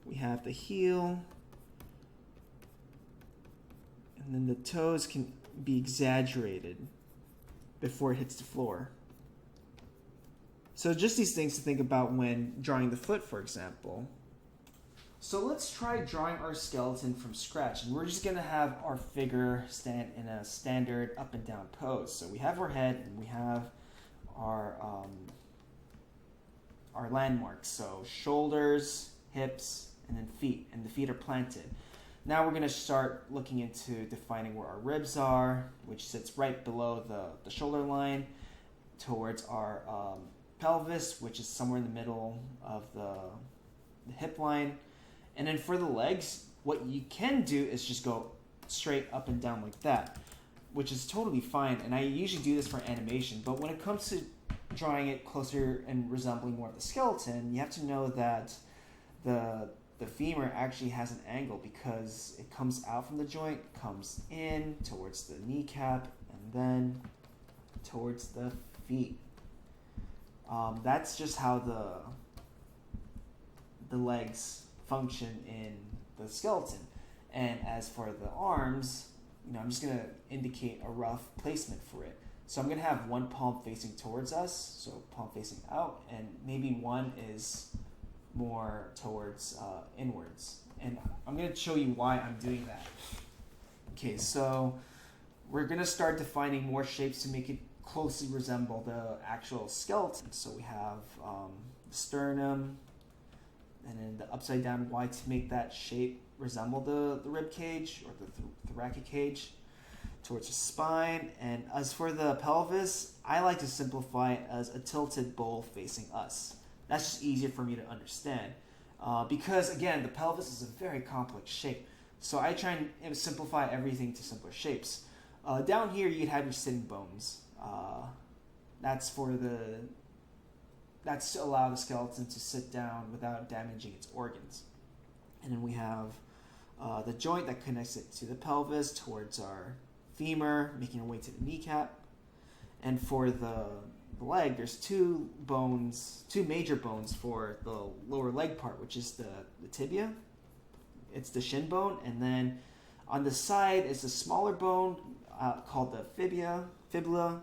we have the heel, and then the toes can be exaggerated before it hits the floor. So just these things to think about when drawing the foot, for example. So let's try drawing our skeleton from scratch, and we're just going to have our figure stand in a standard up and down pose. So we have our head and we have our landmarks, so shoulders, hips, and then feet, and the feet are planted. Now we're going to start looking into defining where our ribs are, which sits right below the shoulder line, towards our pelvis, which is somewhere in the middle of the hip line. And then for the legs, what you can do is just go straight up and down like that, which is totally fine. And I usually do this for animation, but when it comes to drawing it closer and resembling more of the skeleton, you have to know that the femur actually has an angle because it comes out from the joint, comes in towards the kneecap, and then towards the feet. That's just how the legs function in the skeleton. And as for the arms, I'm just going to indicate a rough placement for it. So I'm going to have one palm facing towards us, so palm facing out, and maybe one is more towards inwards. And I'm going to show you why I'm doing that. Okay, so we're going to start defining more shapes to make it closely resemble the actual skeleton. So we have the sternum, and then the upside down Y to make that shape resemble the rib cage or the thoracic cage towards the spine. And as for the pelvis, I like to simplify it as a tilted bowl facing us. That's just easier for me to understand because, again, the pelvis is a very complex shape. So I try and simplify everything to simpler shapes. Down here, you'd have your sitting bones. That's to allow the skeleton to sit down without damaging its organs. And then we have the joint that connects it to the pelvis towards our femur, making our way to the kneecap. And for the leg, there's two major bones for the lower leg part, which is the tibia. It's the shin bone, and then on the side is a smaller bone called the fibula,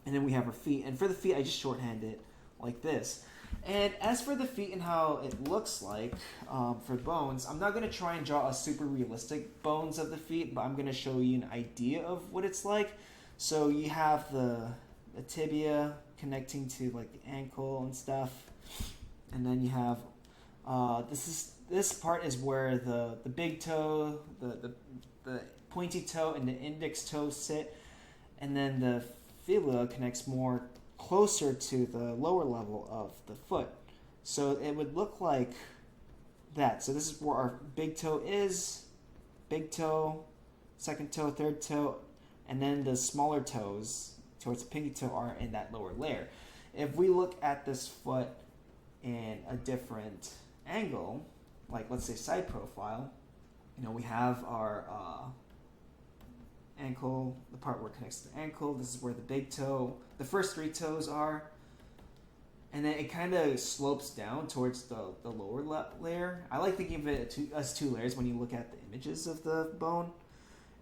and then we have our feet. And for the feet, I just shorthand it like this. And as for the feet and how it looks like for bones, I'm not going to try and draw a super realistic bones of the feet, but I'm going to show you an idea of what it's like. So you have the tibia connecting to like the ankle and stuff, and then you have this part is where the big toe, the pointy toe, and the index toe sit, and then the fibula connects more closer to the lower level of the foot. So it would look like that. So this is where our big toe is, big toe, second toe, third toe, and then the smaller toes towards the pinky toe are in that lower layer. If we look at this foot in a different angle, like let's say side profile, we have our ankle, the part where it connects to the ankle. This is where the big toe, the first three toes are, and then it kind of slopes down towards the lower layer. I like thinking of it as two layers when you look at the images of the bone.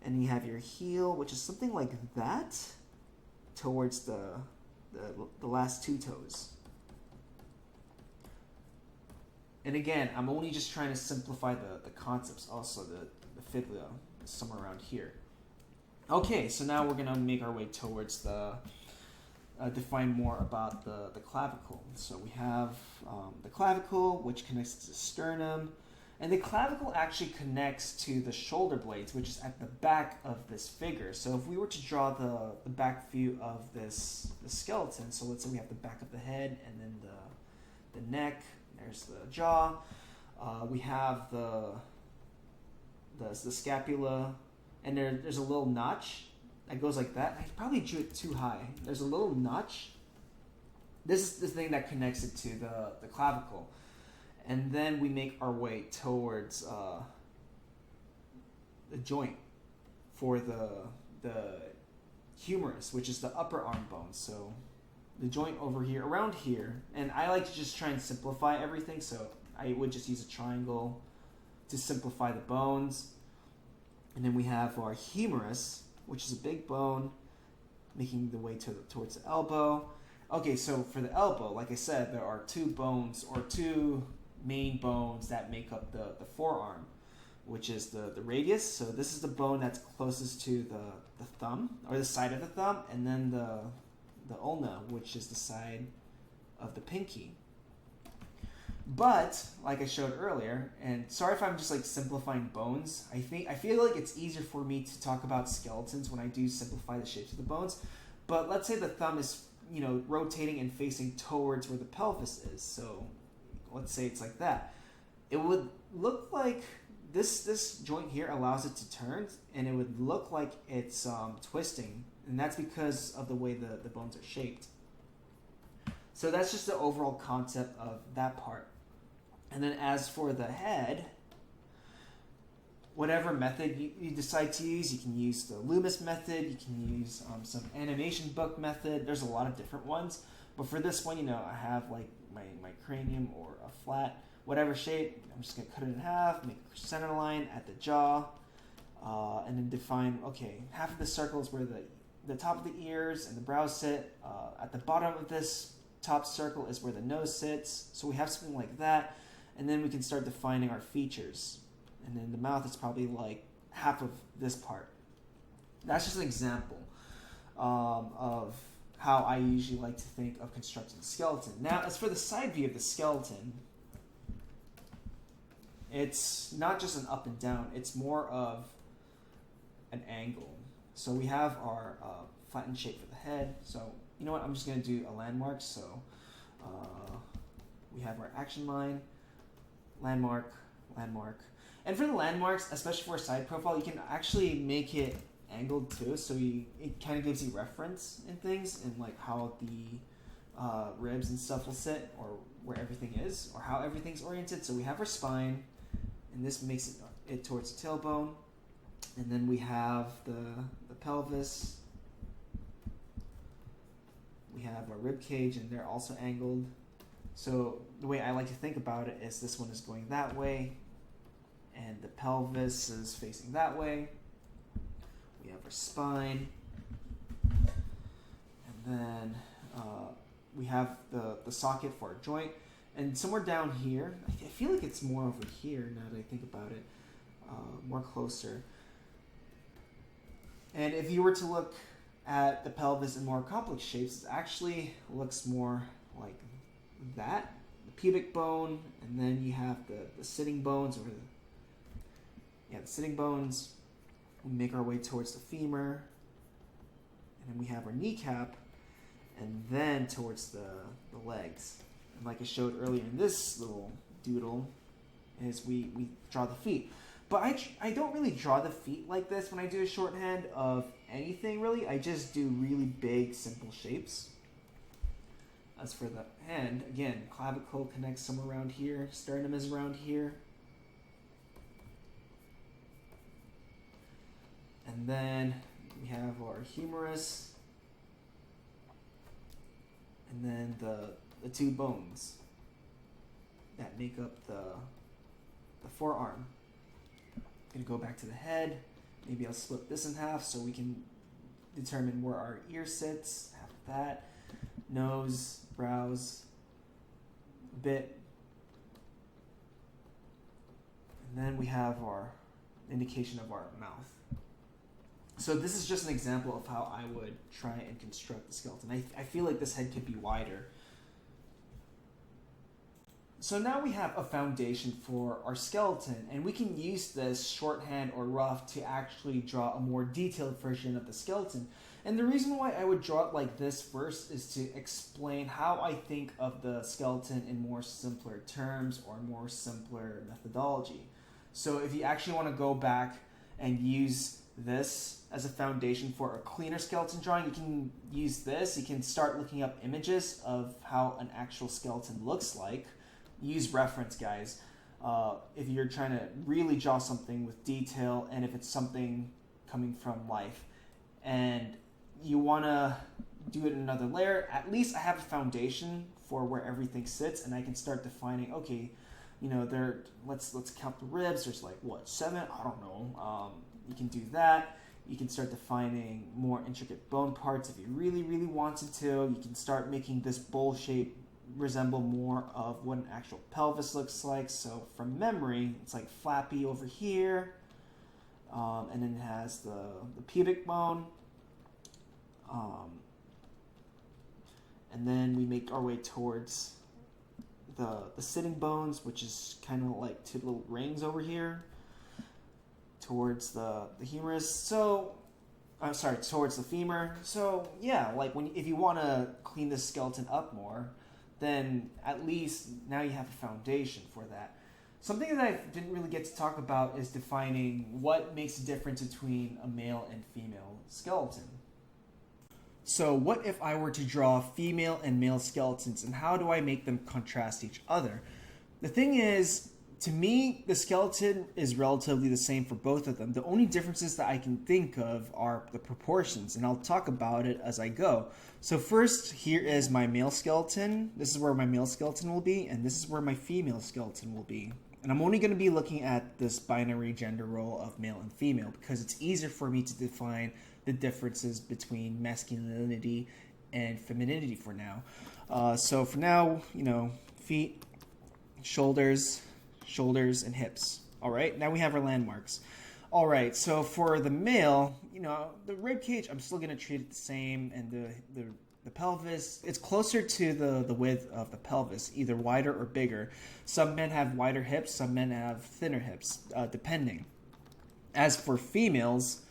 And you have your heel, which is something like that, towards the last two toes. And again, I'm only just trying to simplify the concepts. Also, the fibula is somewhere around here. Okay, so now we're gonna make our way towards define more about the clavicle. So we have the clavicle, which connects to the sternum, and the clavicle actually connects to the shoulder blades, which is at the back of this figure. So if we were to draw the back view of the skeleton, so let's say we have the back of the head and then the neck. There's the jaw. We have the scapula, and there's a little notch that goes like that. I probably drew it too high. There's a little notch. This is the thing that connects it to the clavicle, and then we make our way towards the joint for the humerus, which is the upper arm bone. So the joint over here, around here, and I like to just try and simplify everything, so I would just use a triangle to simplify the bones. And then we have our humerus, which is a big bone, making the way towards the elbow. Okay, so for the elbow, like I said, there are two bones, or two main bones that make up the forearm, which is the radius. So this is the bone that's closest to the thumb, or the side of the thumb, and then the ulna, which is the side of the pinky. But like I showed earlier, and sorry if I'm just like simplifying bones, I feel like it's easier for me to talk about skeletons when I do simplify the shapes of the bones. But let's say the thumb is rotating and facing towards where the pelvis is. So let's say it's like that. It would look like this joint here allows it to turn, and it would look like it's twisting. And that's because of the way the bones are shaped. So that's just the overall concept of that part. And then as for the head, whatever method you decide to use, you can use the Loomis method, you can use some animation book method. There's a lot of different ones. But for this one, I have like my cranium or a flat, whatever shape. I'm just going to cut it in half, make a center line at the jaw, and then define, okay, half of the circle is where the top of the ears and the brows sit. At the bottom of this top circle is where the nose sits. So we have something like that. And then we can start defining our features. And then the mouth is probably like half of this part. That's just an example of how I usually like to think of constructing the skeleton. Now, as for the side view of the skeleton, it's not just an up and down. It's more of an angle. So we have our flattened shape for the head. So you know what? I'm just going to do a landmark. So we have our action line, landmark, landmark. And for the landmarks, especially for a side profile, you can actually make it angled too, so it kind of gives you reference in things and like how the ribs and stuff will sit, or where everything is, or how everything's oriented. So we have our spine, and this makes it towards the tailbone, and then we have the pelvis. We have our rib cage, and they're also angled. So the way I like to think about it is this one is going that way, and the pelvis is facing that way. We have our spine, and then we have the socket for our joint, and somewhere down here, I feel like it's more over here now that I think about it, more closer. And if you were to look at the pelvis in more complex shapes, it actually looks more like that, the pubic bone, and then you have the sitting bones, or the sitting bones. We make our way towards the femur, and then we have our kneecap, and then towards the legs. And like I showed earlier in this little doodle, is we draw the feet. But I don't really draw the feet like this when I do a shorthand of anything really. I just do really big, simple shapes. As for the hand, again, clavicle connects somewhere around here, sternum is around here. And then we have our humerus, and then the two bones that make up the forearm. Gonna go back to the head. Maybe I'll split this in half so we can determine where our ear sits. Half of that. Nose, brows, a bit. And then we have our indication of our mouth. So this is just an example of how I would try and construct the skeleton. I feel like this head could be wider. So now we have a foundation for our skeleton, and we can use this shorthand or rough to actually draw a more detailed version of the skeleton. And the reason why I would draw it like this first is to explain how I think of the skeleton in more simpler terms or more simpler methodology. So if you actually want to go back and use this as a foundation for a cleaner skeleton drawing, you can use this. You can start looking up images of how an actual skeleton looks like. Use reference, guys. If you're trying to really draw something with detail, and if it's something coming from life, and you want to do it in another layer, at least I have a foundation for where everything sits, and I can start defining, okay, you know, let's count the ribs. There's like, what, 7? I don't know. You can do that. You can start defining more intricate bone parts if you really, really wanted to. You can start making this bowl shape resemble more of what an actual pelvis looks like. So from memory, it's like flappy over here, and then it has the pubic bone, and then we make our way towards the sitting bones, which is kind of like two little rings over here, towards the humerus. So I'm sorry, towards the femur. So yeah, like if you want to clean this skeleton up more, then at least now you have a foundation for that. Something that I didn't really get to talk about is defining what makes the difference between a male and female skeleton. So what if I were to draw female and male skeletons, and how do I make them contrast each other? The thing is, to me, the skeleton is relatively the same for both of them. The only differences that I can think of are the proportions, and I'll talk about it as I go. So first, here is my male skeleton. This is where my male skeleton will be, and this is where my female skeleton will be. And I'm only going to be looking at this binary gender role of male and female because it's easier for me to define the differences between masculinity and femininity for now. So for now, you know, feet, shoulders, and hips. All right, now we have our landmarks. All right, so for the male, you know, the rib cage, I'm still gonna treat it the same, and the pelvis, it's closer to the width of the pelvis, either wider or bigger. Some men have wider hips, some men have thinner hips, depending. As for females,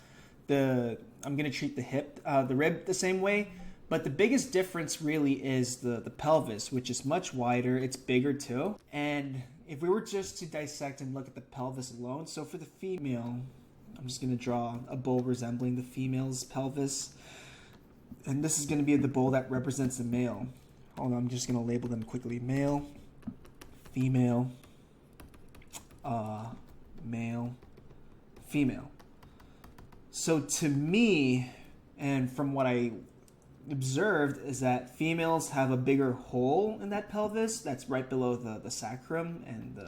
I'm gonna treat the rib the same way, but the biggest difference really is the pelvis, which is much wider. It's bigger too, and if we were just to dissect and look at the pelvis alone, so for the female, I'm just going to draw a bowl resembling the female's pelvis. And this is going to be the bowl that represents the male. Hold on, I'm just going to label them quickly. Male, female, male, female. So to me, and from what I observed, is that females have a bigger hole in that pelvis that's right below the sacrum, and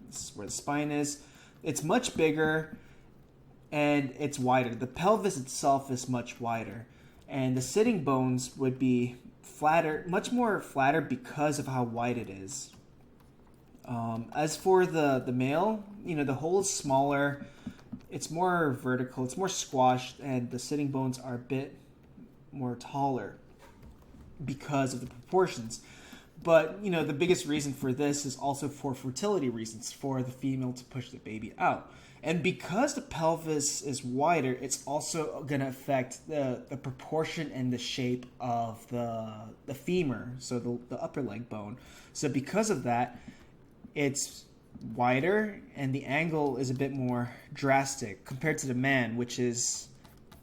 this is where the spine is. It's much bigger and it's wider. The pelvis itself is much wider, and the sitting bones would be flatter, much more flatter because of how wide it is. As for the male, the hole is smaller, it's more vertical, it's more squashed, and the sitting bones are a bit more taller because of the proportions. But the biggest reason for this is also for fertility reasons, for the female to push the baby out. And because the pelvis is wider, it's also going to affect the proportion and the shape of the femur, so the upper leg bone. So because of that, it's wider and the angle is a bit more drastic compared to the man, which is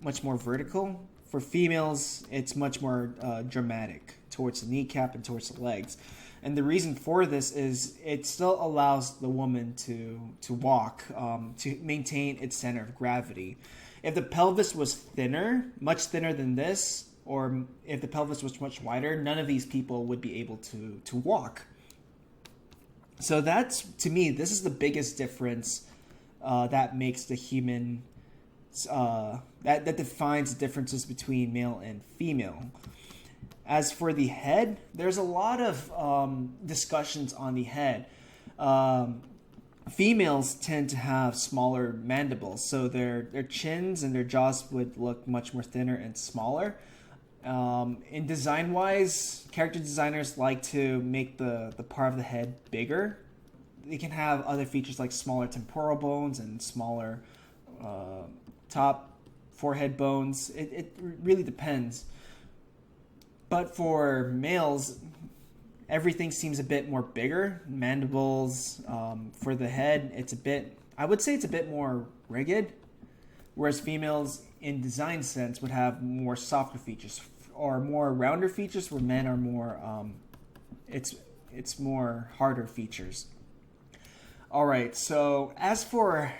much more vertical. For females, it's much more dramatic towards the kneecap and towards the legs. And the reason for this is it still allows the woman to walk, to maintain its center of gravity. If the pelvis was thinner, much thinner than this, or if the pelvis was much wider, none of these people would be able to walk. So that's, to me, this is the biggest difference that makes the human, that defines the differences between male and female. As for the head, there's a lot of discussions on the head. Females tend to have smaller mandibles, so their chins and their jaws would look much more thinner and smaller. In design-wise, character designers like to make the part of the head bigger. They can have other features like smaller temporal bones and smaller top forehead bones. It really depends. But for males, everything seems a bit more bigger. Mandibles, for the head, I would say it's a bit more rigid. Whereas females, in design sense, would have more softer features or more rounder features, where men are more, it's more harder features. All right, so as for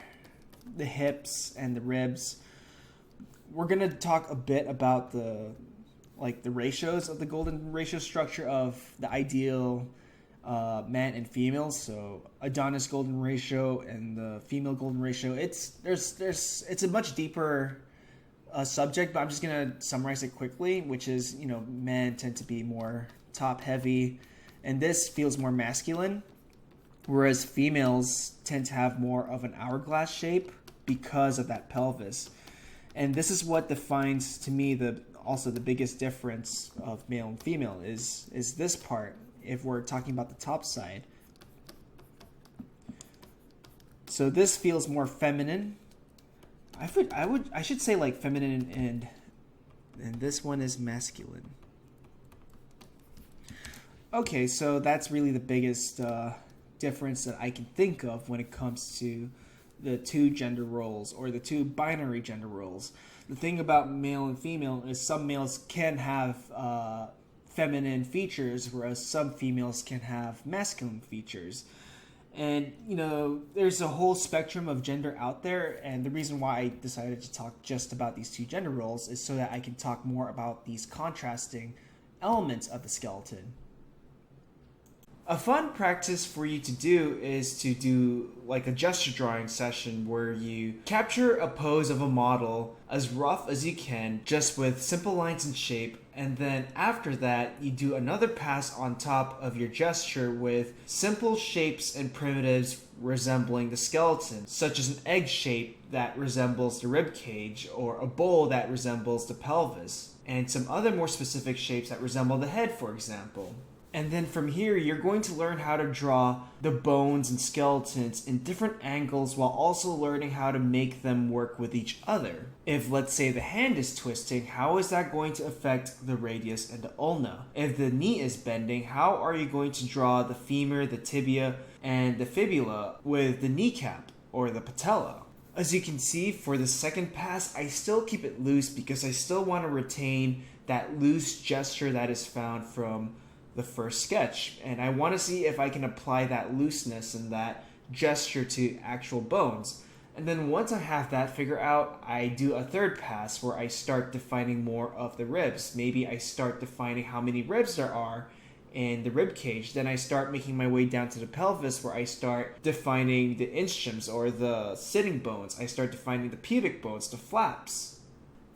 the hips and the ribs, we're going to talk a bit about the ratios of the golden ratio structure of the ideal man and female. So Adonis golden ratio and the female golden ratio. It's a much deeper subject, but I'm just gonna summarize it quickly, which is men tend to be more top heavy, and this feels more masculine, whereas females tend to have more of an hourglass shape because of that pelvis. And this is what defines, to me, also the biggest difference of male and female is this part, if we're talking about the top side. So this feels more feminine. I should say like feminine, and this one is masculine. Okay, so that's really the biggest difference that I can think of when it comes to the two gender roles, or the two binary gender roles. The thing about male and female is some males can have feminine features, whereas some females can have masculine features. And, there's a whole spectrum of gender out there, and the reason why I decided to talk just about these two gender roles is so that I can talk more about these contrasting elements of the skeleton. A fun practice for you to do is to do like a gesture drawing session where you capture a pose of a model as rough as you can, just with simple lines and shape, and then after that you do another pass on top of your gesture with simple shapes and primitives resembling the skeleton, such as an egg shape that resembles the rib cage, or a bowl that resembles the pelvis, and some other more specific shapes that resemble the head, for example. And then from here, you're going to learn how to draw the bones and skeletons in different angles, while also learning how to make them work with each other. If, let's say, the hand is twisting, how is that going to affect the radius and the ulna? If the knee is bending, how are you going to draw the femur, the tibia, and the fibula with the kneecap or the patella. As you can see, for the second pass, I still keep it loose because I still want to retain that loose gesture that is found from the first sketch. And I want to see if I can apply that looseness and that gesture to actual bones. And then once I have that figured out, I do a third pass where I start defining more of the ribs. Maybe I start defining how many ribs there are in the rib cage. Then I start making my way down to the pelvis where I start defining the ischiums or the sitting bones. I start defining the pubic bones, the flaps.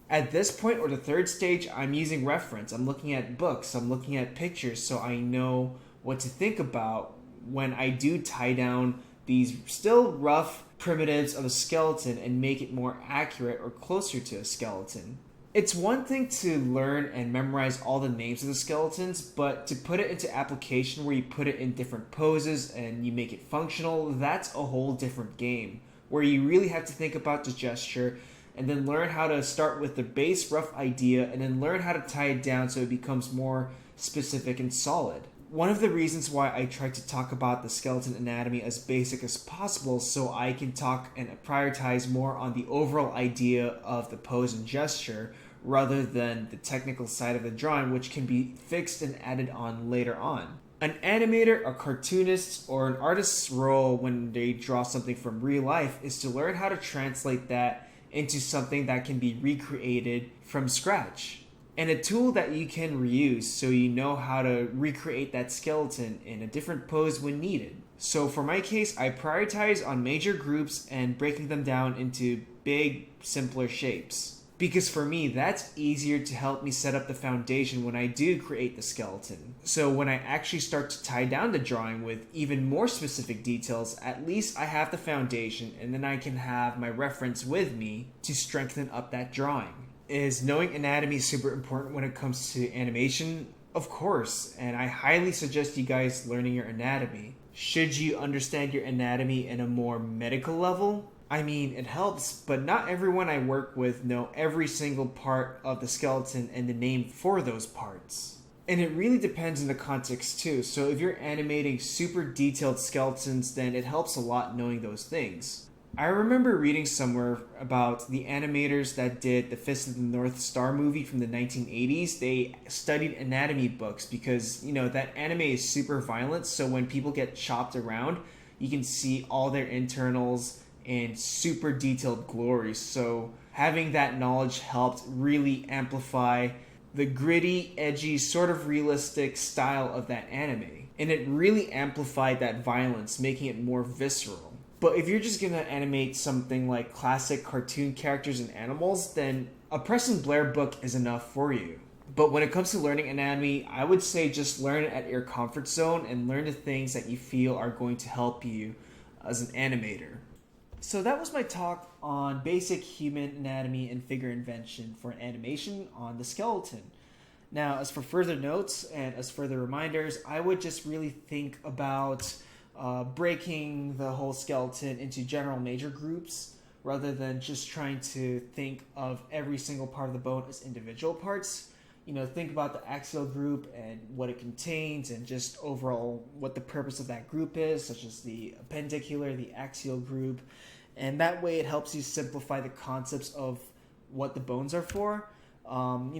At this point, or the third stage, I'm using reference. I'm looking at books, I'm looking at pictures, so I know what to think about when I do tie down these still rough primitives of a skeleton and make it more accurate or closer to a skeleton. It's one thing to learn and memorize all the names of the skeletons, but to put it into application where you put it in different poses and you make it functional, that's a whole different game, where you really have to think about the gesture and then learn how to start with the base rough idea and then learn how to tie it down so it becomes more specific and solid. One of the reasons why I try to talk about the skeleton anatomy as basic as possible so I can talk and prioritize more on the overall idea of the pose and gesture rather than the technical side of the drawing, which can be fixed and added on later on. An animator, a cartoonist, or an artist's role when they draw something from real life is to learn how to translate that into something that can be recreated from scratch. And a tool that you can reuse so you know how to recreate that skeleton in a different pose when needed. So for my case, I prioritize on major groups and breaking them down into big, simpler shapes. Because for me, that's easier to help me set up the foundation when I do create the skeleton. So when I actually start to tie down the drawing with even more specific details, at least I have the foundation and then I can have my reference with me to strengthen up that drawing. Is knowing anatomy super important when it comes to animation? Of course, and I highly suggest you guys learning your anatomy. Should you understand your anatomy in a more medical level? I mean, it helps, but not everyone I work with know every single part of the skeleton and the name for those parts. And it really depends on the context too, so if you're animating super detailed skeletons, then it helps a lot knowing those things. I remember reading somewhere about the animators that did the Fist of the North Star movie from the 1980s. They studied anatomy books because, that anime is super violent, so when people get chopped around, you can see all their internals in super detailed glory. So having that knowledge helped really amplify the gritty, edgy, sort of realistic style of that anime. And it really amplified that violence, making it more visceral. But if you're just gonna animate something like classic cartoon characters and animals, then a Preston Blair book is enough for you. But when it comes to learning anatomy, I would say just learn it at your comfort zone and learn the things that you feel are going to help you as an animator. So that was my talk on basic human anatomy and figure invention for an animation on the skeleton. Now, as for further notes and as further reminders, I would just really think about breaking the whole skeleton into general major groups rather than just trying to think of every single part of the bone as individual parts. Think about the axial group and what it contains and just overall what the purpose of that group is, such as the appendicular, the axial group. And that way it helps you simplify the concepts of what the bones are for.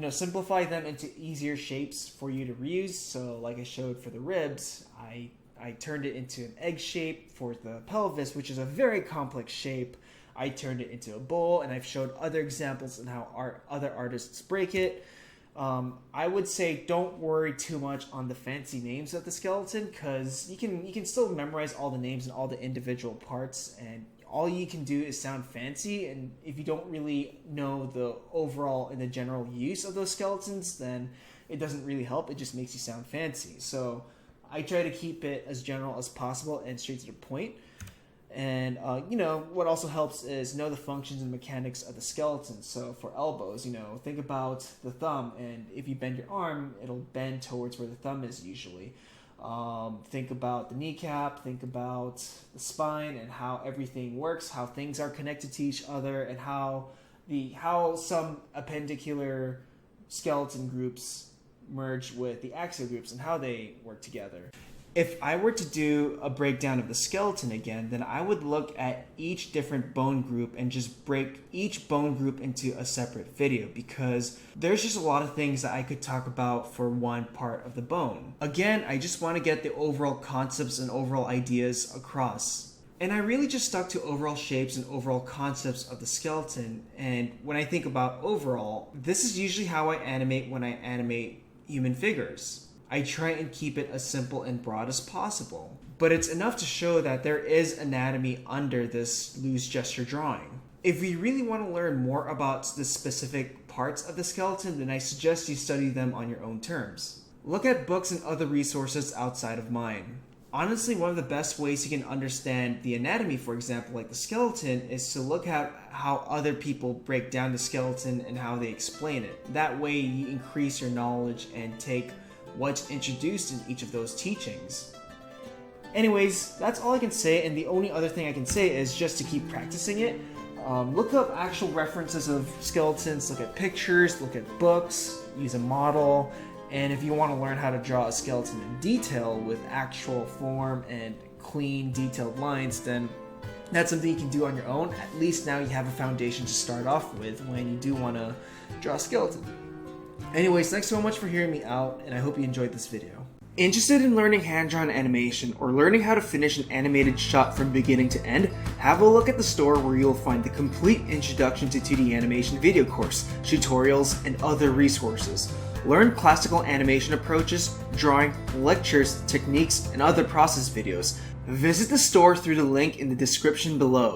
Simplify them into easier shapes for you to reuse. So like I showed for the ribs, I turned it into an egg shape. For the pelvis, which is a very complex shape, I turned it into a bowl, and I've showed other examples on how other artists break it. I would say don't worry too much on the fancy names of the skeleton, because you can still memorize all the names and all the individual parts, and all you can do is sound fancy. And if you don't really know the overall and the general use of those skeletons, then it doesn't really help. It just makes you sound fancy. So I try to keep it as general as possible and straight to the point. And, what also helps is know the functions and mechanics of the skeleton. So for elbows, think about the thumb, and if you bend your arm, it'll bend towards where the thumb is usually. Think about the kneecap, think about the spine and how everything works, how things are connected to each other, and how some appendicular skeleton groups merge with the axial groups and how they work together. If I were to do a breakdown of the skeleton again, then I would look at each different bone group and just break each bone group into a separate video, because there's just a lot of things that I could talk about for one part of the bone. Again, I just want to get the overall concepts and overall ideas across. And I really just stuck to overall shapes and overall concepts of the skeleton. And when I think about overall, this is usually how I animate when I animate human figures. I try and keep it as simple and broad as possible, but it's enough to show that there is anatomy under this loose gesture drawing. If we really want to learn more about the specific parts of the skeleton, then I suggest you study them on your own terms. Look at books and other resources outside of mine. Honestly, one of the best ways you can understand the anatomy, for example, like the skeleton, is to look at how other people break down the skeleton and how they explain it. That way you increase your knowledge and take what's introduced in each of those teachings. Anyways, that's all I can say, and the only other thing I can say is just to keep practicing it. Look up actual references of skeletons, look at pictures, look at books, use a model, and if you want to learn how to draw a skeleton in detail with actual form and clean, detailed lines, then that's something you can do on your own. At least now you have a foundation to start off with when you do want to draw a skeleton. Anyways, thanks so much for hearing me out, and I hope you enjoyed this video. Interested in learning hand-drawn animation or learning how to finish an animated shot from beginning to end? Have a look at the store where you'll find the complete Introduction to 2D Animation video course, tutorials, and other resources. Learn classical animation approaches, drawing, lectures, techniques, and other process videos. Visit the store through the link in the description below.